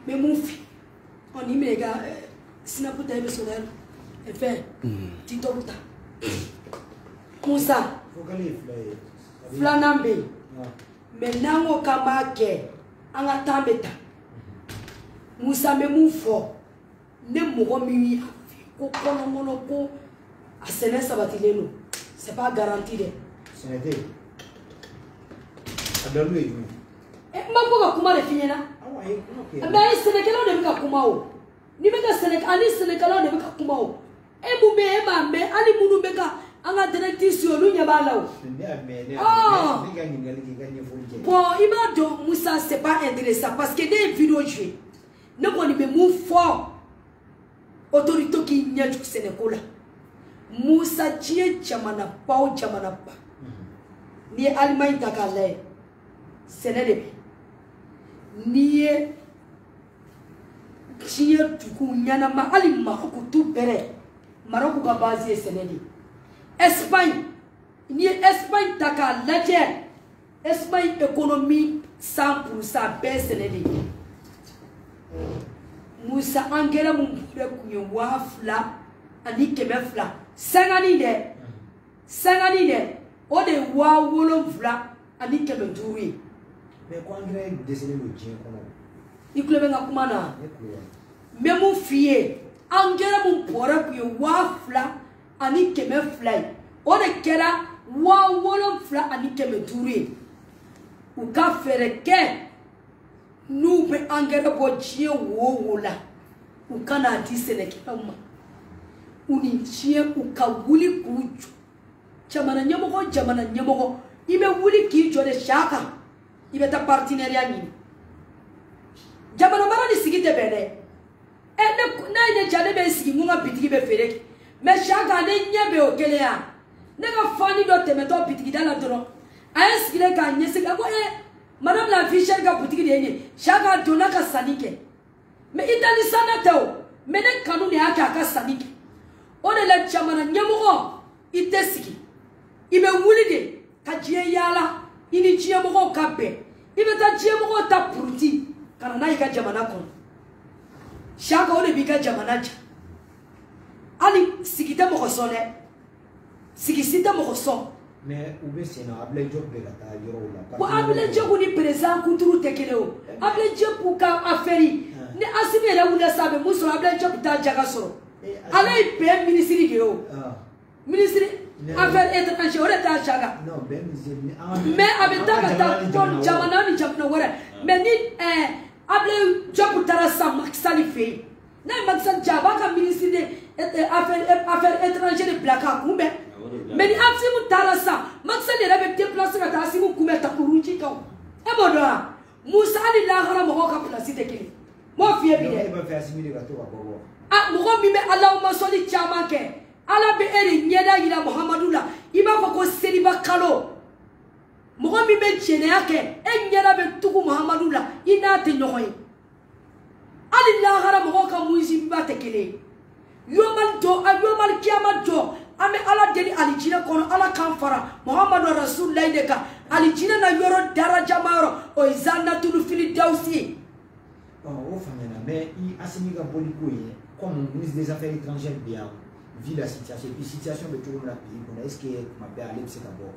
Mais mon fils, on y met les gars, sinaputa émotionnel, et fait, tito buta. Moussa, vocalier flay. Flanambe, maintenant on kamake, en attendant. Moussa, mais mon fort, ne mourra muni, ko kono a sene sabatileno. C'est pas garanti de. Ce n'était. Adalou Mambo kuma le finyana. Mais Sénégalais on ne veut kuma o. Ni meka Sénégalais on ne veut kuma o. E mumbe e mambe ali munu meka anga directrice yo lu nyabala o. Bon, ima do Moussa c'est pas intéressant parce que des vidéos jouées. Ne koni be mou fort. Autorité qui nya du Sénégal. Moussa tie chamana pa. Ni Allemagne takale. Sénégal. Niye chiye tuku nyana ma ali Maroc tout pere Maroc ka base Sénégal Espagne niye Espagne taka laje Espagne économie 100% be Sénégal Moussa angela mun pure kunye wafla ani kemefla sangani de o de wa wolofla ani kemeduri. Mais quand on a dessiné le tien, il pleut bien à Kumana. Mais mon fille, Angela mon pora puis wafla, ani keme fly. On est kera wa wolon fla ani keme touré. Ou ka faire que nous be Angela bochie wo wola. Ou kana di Sénégal ma. Ou ni chie ou ka wuli kuju. Chamana nyamoko. Ibe wuli kijo de shaka. Il ta partenariat ni jamana mara ni sigite bele ne jale be sigi ngunga bitigi be fere mais chaque année nyebe okele ya ne ka fani do temeto bitigi dala doro ay sigile ka nyese ka madame la fichère ka bitigi de ni chaque dona ka sanike mais itali sanatao mais ne kanuni yake aka sanike on la jamana nyamugo itesigi ibe wulide ka jie yala ini chia moko kape ibe ta chia moko ta pruti kana na ika jamana kon Shaka on bika jamanaja. Ali sikita mo kosone. Sikisita mo koson. Mais où est-ce qu'on a appelé job de la taille là? Ou appelé job ou ni présent kuturu tekeleo. Appelé job pour ka affaire. Ne asime la wula sabe muso appelé job ta jaga soro. Allez payer ministre de yo. Ministre affaires étrangères ore ta jaga. Non, ben mais avec ta ton jamana ni jamna wala. Mais ni appelé job tara sa maksali fe. Na maksan jaba ka ministre de affaires étrangères de blaka kumbe. Mais ni absimu tara sa maksan de rebe déplacer ka asimu kumbe ta kuruji ka. E bodoa Musa ali la gara mo ka place de kili. Mo fie bi de. Ah mo mi me Allahumma salli chama ke. Ala be eri nyeda ila Muhammadula. Iba ko seriba kalo. Mo mi be chene yake e nyeda be tuku Muhammadula. Ina te nyoy. Ali la gara mo ka muisi ba te kili. Yomal do yomal kiyama do. Ame ala deli alijina kono ala kanfara Muhammadu Rasulullah deka alijina na yoro daraja maro o izana tulu fili dausi. Oh, mais il a signé un polico comme ministre des Affaires étrangères bien vu la situation puis situation de tout le monde est-ce que ma père allait c'est d'abord.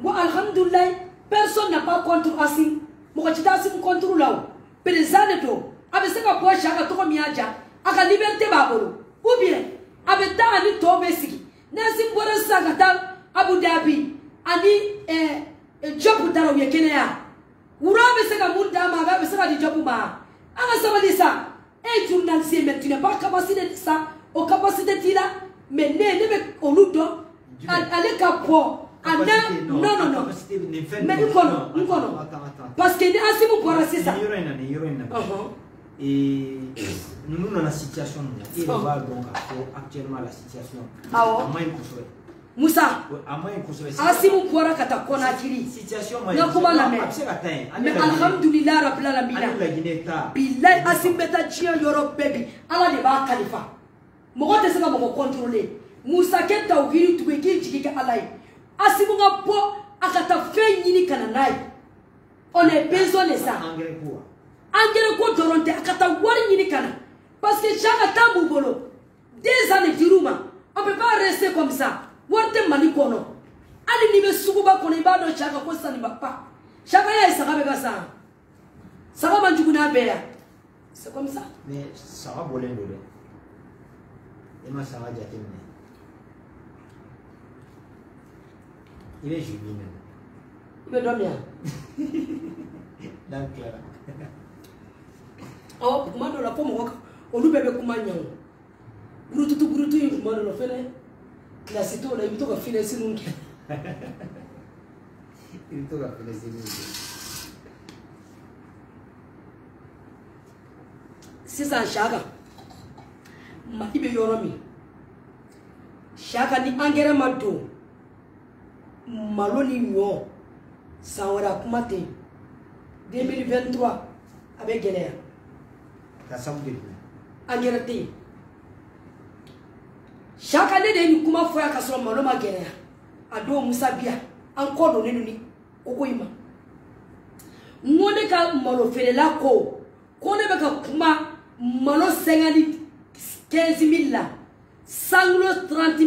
Bon alhamdulillah personne n'a pas contre Asim mo ko chita Asim contre là président to abe se ka po shaka to ko miaja aka liberté babolo ou bien abe ta ani to besiki Nasim bora sagata Abu Dhabi ani job daro yekene ya urabe se ka munda ma ba se ka di job ma anga sabali ça et journaliste mais tu n'as pas capacité de ça au capacité tila mais ne be oludo ale ka po ana non mais nkono parce que ni Asimu bora c'est ça et nous dans la situation et on va donc actuellement la situation Musa Asimu bora kata kona kiri situation mais alhamdulillah rabbil alamin billahi Asim beta chia Europe baby ala de ba khalifa mo te saka mo contrôler Musa ke tawhiri tubeki jiki alai Asimu ngapo akata fe nyini kana nai on est besoin de ça engrais ko doronte akata wari nyini kana parce que chaque temps bolo des années diruma on peut pas rester comme ça warte mani kono ali ni be sukuba kono ibado chaka ko sani bapa chaka ya saka be gasa saka manjuguna be ya c'est comme ça mais ça va voler ndole et ma ça va jatemne il est jubilé il veut dormir donc Clara oh kumando la pomo waka olubebe kumanyo burutu kumando la fele la sito la ibito ka file sinunke ibito ka file sinunke sisa shaka ma ibe yoromi shaka ni angere mado maloni nyo sawara kumate 2023 avec galère la samedi angere te shaka ne de ni kuma foya ka so malo ma galère ado Musa bia anko do ne ni kokoima ngone ka malo fele la ko ne be ka kuma malo 15,000 la sanglo 30,000 ne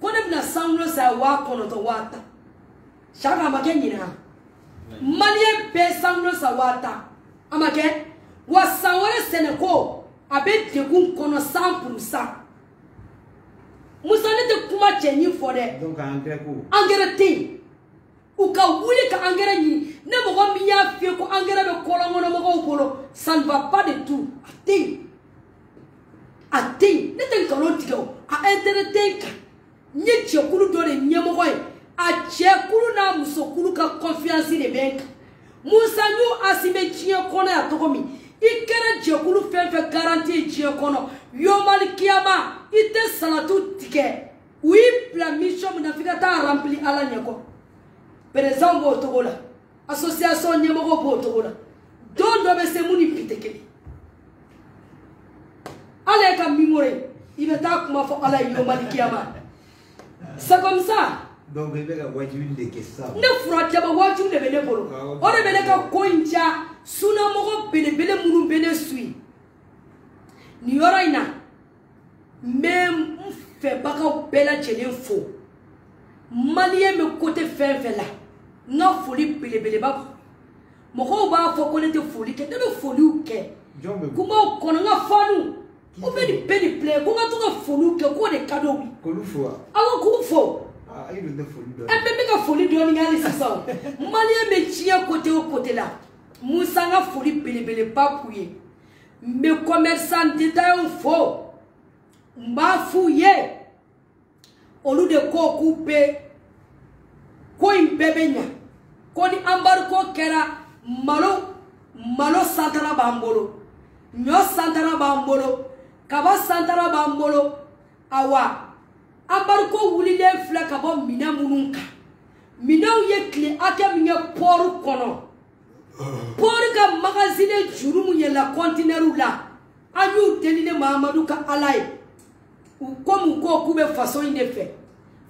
bina sanglo sa wa kono to wata shaka makenyina malien be sanglo sa wata amake wa sangore seneko abe degun kono 100%. Musa ne te kuma chenyi fode donc engrais te ou ka wuli ka engrais ni ne mo ko mi ya fie ko engrais be kolo ngono mo ko kolo ça ne va pas du tout ati ne te kolo tigo a intérêt tenka ni chekulu do le nyemo ko a chekulu na musokulu ka confiance de bank Musa nyu asime chie kono ya tokomi ikere chekulu fefe garantie chie kono yomal kiyama ite salatu tike oui la mission munafika ta rempli ala nyeko par exemple au Togola association nyemo ko Togola dondo be se muni pitekeli ale ka mimore ibe ta kuma fo ala yomal kiyama c'est comme ça donc il va wajul de kessa ne fura jaba wajul de bele bolo o de bele ka koinja suna mo ko bele munu bele sui ni yɔrɔ in na n bɛ n fɛbagaw bɛɛ lajɛlen fo maliyɛn bɛ côté fɛn fɛn la n ka foli belebeleba mɔgɔw b'a fɔ ko ne tɛ foli kɛ ne bɛ foliw kɛ kumaw kɔnɔ n ka fanu ko bɛ nin bɛɛ nin filɛ ko n ka to ka foliw kɛ k'o de ka d'o ye awɔ k'u fo an bɛ ka foli dɔɔni kɛ hali sisan maliyɛn bɛ diɲɛ côté o côté la Musa n ka foli belebeleba k'u ye n bɛ commerçant détaillants fo n b'a f'u ye olu de ko k'u bɛ ko in bɛɛ bɛ ɲa ko ni embargo kɛra malo santara b'an bolo ɲɔ santara b'an bolo kaba santara b'an bolo awa embargo wulilen filɛ ka bɔ minɛn minnu kan minɛnw ye tile hakɛ min kɛ port kɔnɔ port ka magasine juru min yɛlɛla conteneur la an y'u deli ne Mahamadu ka Ala ye komi ko k'u bɛ faso in de fɛ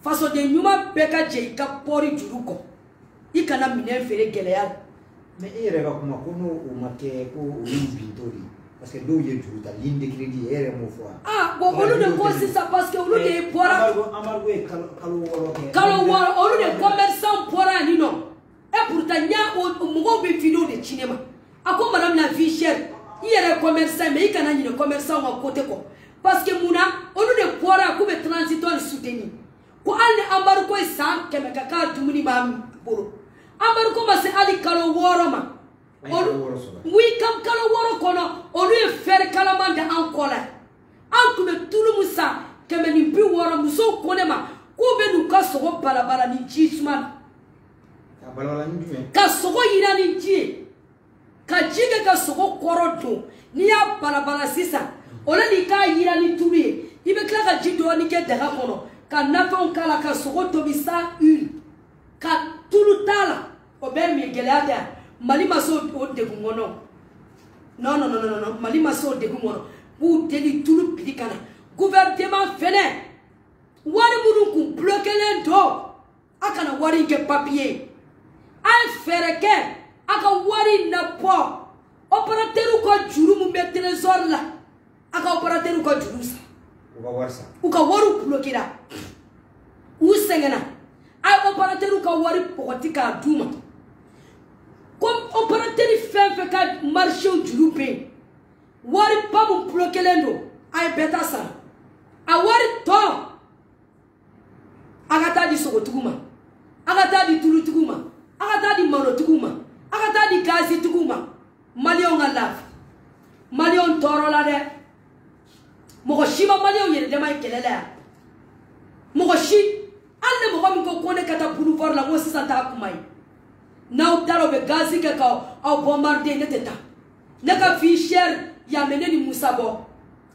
fasoden ɲuman bɛɛ ka jɛ i ka port juru kɔ i kana minɛn feere gɛlɛya la. mais e yɛrɛ ka kuma ko n'o ma kɛ ko olu bintɔ de parce que dɔw ye juru ta ligne de crédit e yɛrɛ m'o fɔ wa. ah bon olu de ko sisan parce que olu de bɔra embargo ye kalo wɔɔrɔ kɛ. kalo wɔɔrɔ olu de commerçant bɔra yan nɔ et pourtant n y'a mɔgɔw bɛ vidéo de ci ne ma a ko madame la vie chère i yɛrɛ commerçant mais i kana ɲinɛ commerçant ka côté kɔ parce que mun na olu de bɔra k'u bɛ transitoire soutenir ko hali ni embargo ye san 100 ka k'a dumuni b'an bolo embargo ma se hali kalo wɔɔrɔ ma oui kam kalo wɔɔrɔ kɔnɔ olu ye fɛrɛ kalaman da an kɔ la an tun bɛ tulu min san 160 musow ko ne ma k'u bɛ n'u ka sogo balabala ni ji suma ka sogo yira ni ji ye ka ji kɛ ka sogo kɔrɔ don n'i y'a balabala sisan o la n'i k'a yira ni tulu ye i bɛ tila ka ji dɔɔni kɛ daga kɔnɔ ka nafɛnw k'a la ka sogo tobi sans huile ka tulu t'a la o bɛɛ min gɛlɛya tɛ yan Mali ma se o degun kɔnɔ non Mali ma se o degun kɔnɔ b'u deli tulu piri ka na gouvernement fɛnɛ wari minnu kun bloquelen don a kana wari in kɛ papier a ye fɛɛrɛ kɛ a ka wari nabɔ opérateur ka juru min bɛ trésor la a ka opérateur ka juru sa u ka wariw bloquera u sɛgɛnna a ye opérateur ka wari pɔgɔti k'a d'u ma comme opérateur fɛn fɛn ka marché juru bɛ yen wari ba min bloquelen don a ye bɛɛ ta sara a wari tɔ a ka taa di sogotigiw ma a ka taa di tulutigiw ma a ka taa di malotigiw ma a ka taa di gazitigiw ma maliyɛnw ka lafi maliyɛnw tɔɔrɔ la dɛ mɔgɔ si ma maliyɛnw yɛrɛ dama ye kɛlɛ la yan mɔgɔ si hali ni mɔgɔ min ko ne ka taa boulevard la n ko sisan t'a kuma ye n'aw taara u bɛ gazi kɛ k'aw bombarder ne tɛ taa ne ka vie chère y'a mɛ ne ni Musa bɔ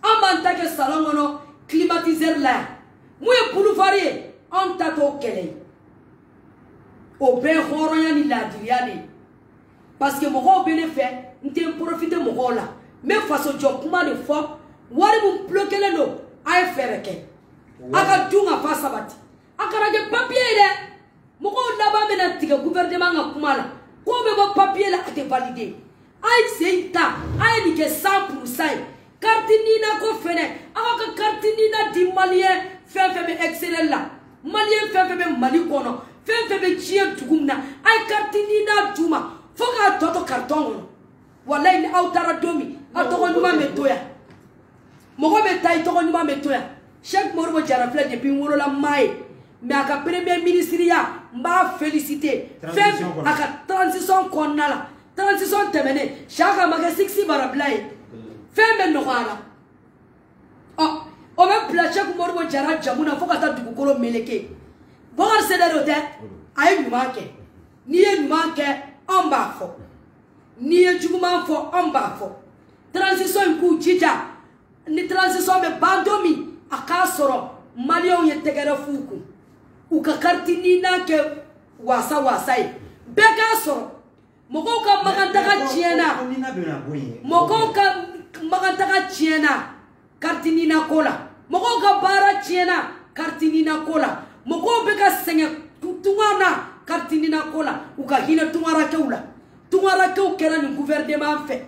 an b'an ta kɛ salon kɔnɔ climatiseur la yan mun ye boulevard ye an ta t'o kɛlɛ ye o bɛɛ hɔrɔnya ni laadiriya de ye parce que mɔgɔw bɛ ne fɛ n tɛ n profiter mɔgɔw la n bɛ fasojɔ kuma de fɔ wari min bloquelen don a ye fɛɛrɛ kɛ a ka dun ka fa sabati a kana kɛ papier ye dɛ mɔgɔw laban bɛna tigɛ gouvernement ka kuma la ko bɛ bɔ papier la a tɛ valider a ye sen ta a ye nin kɛ 100% ye carte nina ko fɛnɛ a ka carte nina di maliyɛn fɛn fɛn bɛ excellent la maliyɛn fɛn fɛn bɛ Mali kɔnɔ fɛn fɛn bɛ diɲɛ dugu min na a ye carte nina d'u ma fo k'a tɔ to carton kɔnɔ walayi ni aw taara don min a tɔgɔ ɲuman bɛ to yan mɔgɔ bɛ taa i tɔgɔ ɲuman bɛ to yan Cheikh Modibo Jara filɛ depuis n wolola maa ye mais a ka premier ministre ya n b'a féliciter fɛn a ka transition kɔnɔna la transition tɛmɛnen Saka ma kɛ 6 barabila ye fɛn bɛ nɔgɔya la o bɛ bila Cheikh Modibo Jara jamu na fo ka taa dugukolo meleke Bokar Sɛnɛ o tɛ a ye ɲuman kɛ n'i ye ɲuman kɛ an b'a fɔ n'i ye juguman fɔ an b'a fɔ transition in k'u jija ni transition bɛ ban don min a k'a sɔrɔ maliyɛnw ye tɛgɛrɛ f'u kun u ka carte nina kɛ wasa wasa ye bɛɛ k'a sɔrɔ mɔgɔw ka magantaga tiɲɛna mɔgɔw ka magantaga tiɲɛna carte nina ko la mɔgɔw ka baara tiɲɛna carte nina ko la mɔgɔw bɛ ka sɛgɛn tunga na carte nina ko la u ka hinɛ tungarakɛw la tungarakɛw kɛra nin gouvernement fɛ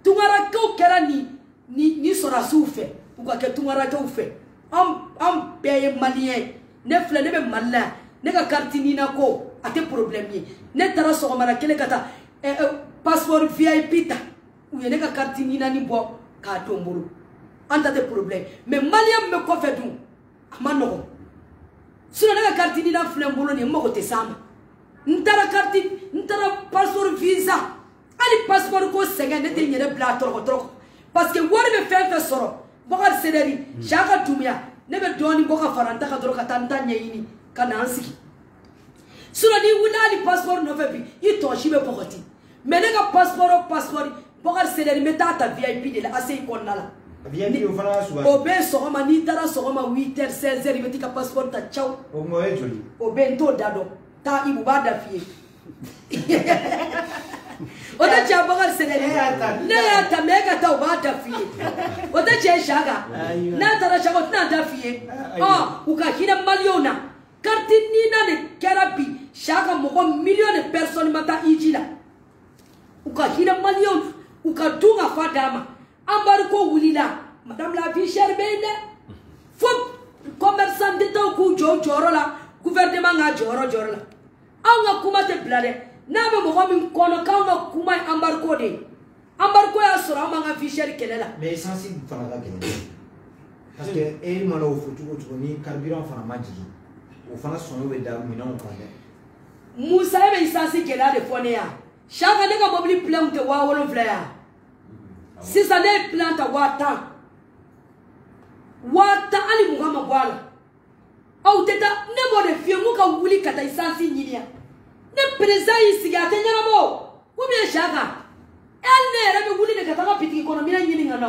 tungarakɛw kɛra nin ni sera souffert pour que tout mara to fait am paye malien ne fle ne be malla ne ka kartini na ko ate problème yi ne tara so mara kele kata passeport VIP ta ou ne ka kartini na ni bo ka tombolo anta te problème mais malien me ko fait dum amano sura ne ka kartini na fle mbolo ni mo ko te sama ntara kartini ntara passeport visa ali passeport ko sega ne te nyere bla trop parce que wari be fait soro bokar sederi shaka tumia ne be doni boka faranta ka doroka tanta nyini kana ansiki sura di wunali passeport no febi i to shibe pokoti mais ne ka passeport bokar sederi metata VIP de la assez konnala VIP o fana suwa o be sogoma ni tara sogoma 8h 16h metika passeport ta ciao o mo e joli o be to dado ta ibu bada fie Ota cha bakar seneri ne ya ta mega ta ba ta fi ota che shaga na tara shago na ta fi ukahina maliona kartini na ne kerapi shaga mo million de personnes mata ijila ukahina malion ukadunga fadama ambar ko wulila madame la vie chère bende fo commerçant de to ku joro la gouvernement nga joro la anga kuma te blade Nabe mohamin kono kauna kuma ambarko ya sura manga fisher kelela mais sensible fana ka kele parce que e malo futu ni carburant fana majigi o fana sono be da minon konde Musa be sensible kela de fone ya shaka ne ka mobili plan te wa wolo vla ya si ça ne plan ta wata ali muhammad wala au teta ne mo de fie mu ka wuli kata isansi nyinia ne président ici a tenu la mort ou bien chaka elle ne rebe wuli de kataka pitiki kono mina nyini ngano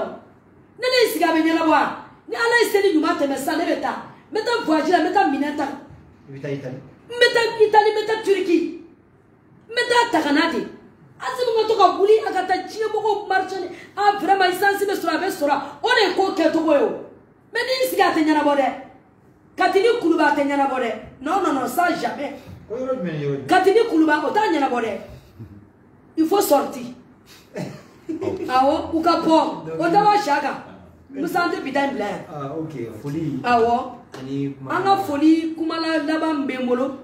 ne ici ga benya la wa ni ala iseli nyuma te mesa ne beta meta voyager meta mineta meta Italie meta Turquie meta takanati azimu ngoto ka wuli akata chinga boko marchane a vraiment isansi be sura on est ko keto boyo mais ni ici ga tenu la mort katini kuluba tenu la mort non ça jamais Katini kuluba otanya na bode. Il faut sortir. Awo ukapo otawa shaka. Musante bidan bla. OK, folie. Awo anga folie kumala laba mbembolo.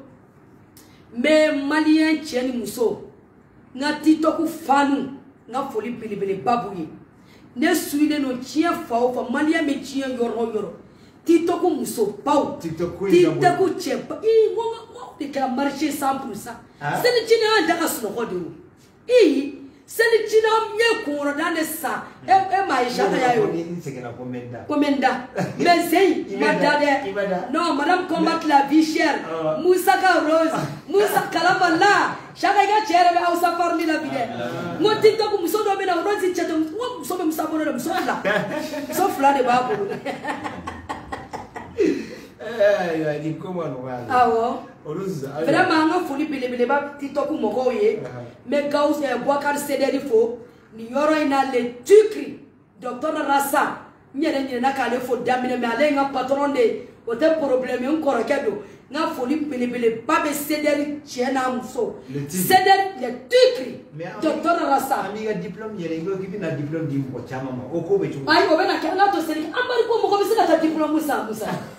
Me malien cheni muso. Nga titoku fanu nga folie bilibili babuye. Ne suile no chien fao fa malien me chien yoro. Titoku muso pau. Titoku chepa. De ka marcher 100%. C'est le chine anda ka suno kodu. C'est le chine mye kuro dane sa. E maisha ya yo. Komenda. Mais c'est madade. Non, madame combat la vie chère. Moussa ka rose. Moussa kalama la. Shaka ga chere be au safar ni la bide. Mo TikTok muso do be na rose chete. Mo muso be musa bono muso la. So fla de babo. Ni comment on va. Awo. Vraiment nga foli bele ba TikTok moko ye. Mais gaus e Boubacar Sederi fo ni yoro ina le tukri. Docteur Rassa nyere na ka le fo damine me ale nga patron de o te problème on koro kedo. Nga foli bele ba be Sederi chena muso. Sederi le tukri. Docteur Rassa amiga diplôme yele ngo kibi na diplôme di ko chama ma o ko be chu. Ai o be na ka na to seri ambari ko moko be sika ta diplôme musa.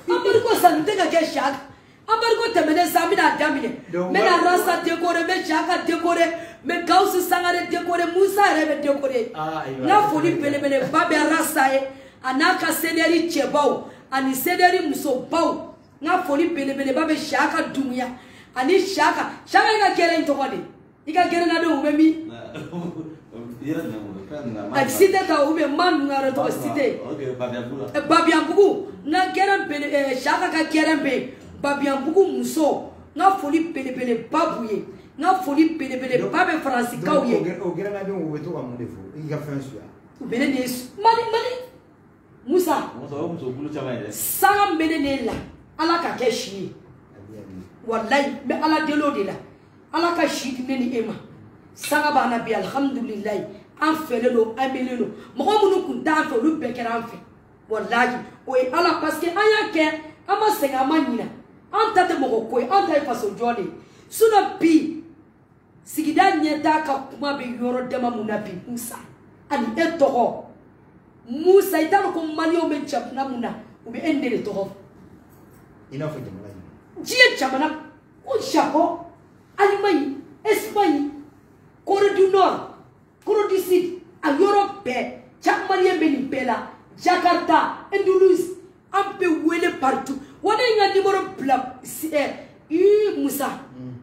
Ambari ko sante ka ke shak. Ambargo temene samina damine mena rasa décoré me chaka décoré me gauss sangare décoré musa rebe décoré na foli bele babe rasa e anaka sederi chebau ani sederi muso bau na foli bele babe shaka dunya ani shaka ga kere intokode iga kere na do umemi accident ta ube man ngara to cité babiambugu na kere bele shaka ka kere be Babiambugu muso na foli bele babuye na foli bele babe français kauye o gera na o weto wa mo defo i ga fansu ya bele ne mali musa muso bulu chama ile sanga bele ne la ala ka keshi wallahi be ala delo de la ala ka shi ne ni ema sanga ba na bi alhamdulillah an fele lo amele lo mo munu kun ta fe lu be kera an fe wallahi o ala parce que anya ke ama senga manina anta te moko koy anta faso jone suna bi sigida nyeta ka kuma be yoro dema munabi musa ani etoro Musa italo ko malio be chapna muna ube endele to hof ina fo jamana jiye chamana o chapo Allemagne Espagne Corée du Nord Corée du Sud a Europe chaque malien beni pela Jakarta Indonésie un peu wele partout wana nga numéro plat Musa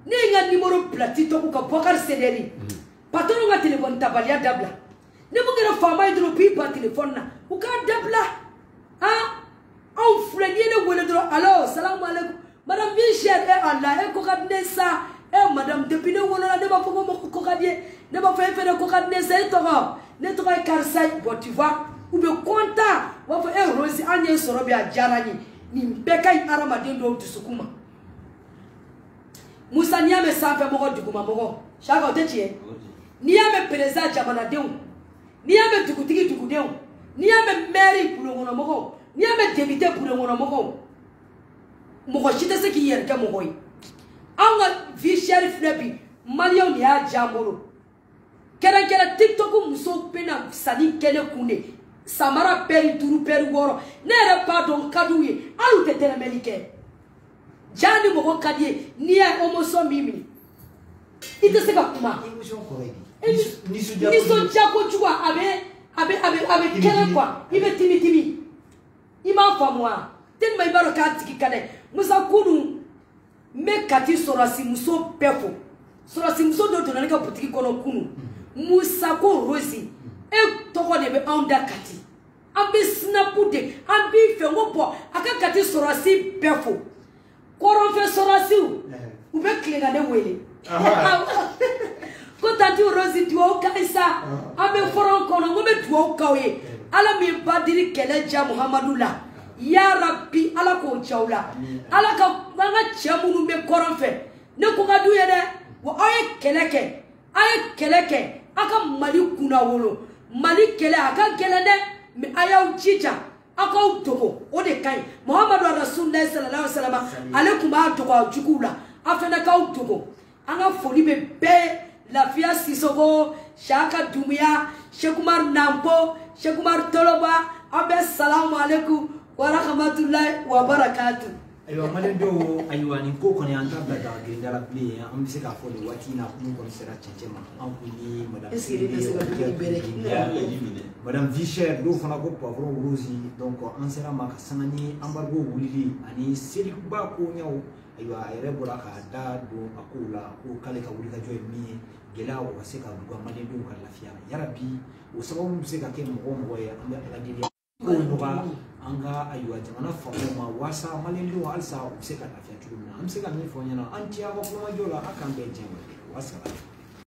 ne nga numéro plat tito ko Bokar Sederi patron nga téléphone tabalia dabla ne mo gëna fama hydro pi par téléphone na ko ka dabla on frenier le wele dro allo salam alaykum madame Michel Allah ko ka nessa madame depuis ne wona de ba foko ko ka die ne ba fa fe ko ka nessa ne to ka karsai bon tu vois ou be content wa fa Rosi anye soro bi ajarani ni mbeka aramaden do dusukuma Musa niame sape mo dukuma mo shaka otetie niame président jamana deun niame dukutigi dukudeun niame mairie pour ngono mo niame député pour ngono mo chite se ki yerke mo hoy anga vi sheriff nebi malion ni a jamoro kera TikTok muso pena sani kele kune samara peri turu peri woro nere pardon kadouye alu tetere melike jani mo kadie ni e omoso mimi ite se ka kuma ni so jako chua abe kele kwa ibe timi ima famwa ten mai baro ka tiki kane musa kunu me kati sorasi muso pefo sorasi muso do to nanika butiki kono kunu Musa ko Rosi e toko ne be onda kati ambi snapude ambi fengopo aka kati sorasi pefo koron fe sorasi u be klinga ne wele ko tanti Rosi tuo kaisa ambe foron kono ngo be tuo kawe ala mi badiri kele ja Muhammadullah ya rabbi ala ko chawla ala ka nga chamunu be koron fe ne ko ga duye de wo ay keleke aka mali kuna wolo mali kele aka kele de me ayaw chicha aka utoko o de kai Muhammadu Rasulullah sallallahu alaihi wasallam alaikum atoko jukula afena ka utoko anga foli be Lafia Sisoko Shaka Dumia Shekumar Nampo Shekumar Toloba abe salamu alaikum wa rahmatullahi wa barakatuh. Aywa malendo aywa ni koko ni antaba da gindala pli ambisika foli watina kungo sera chechema ampuli madame Vicher do fana ko pavro Rosi donc ansera makasangani ambargo wulili ani seri ba ko nyaw aywa ayrebula ka da do akula ko kale ka wulika joy mi gela o waseka duga malendo ka lafia yarabi o sababu mseka ke mgongo ya ambe aladili ko ndoba anga aywa jamana fama wasa malendo alsa useka lafia tuluna amseka mi fonyana antia ko kuma jola akambe jengo wasa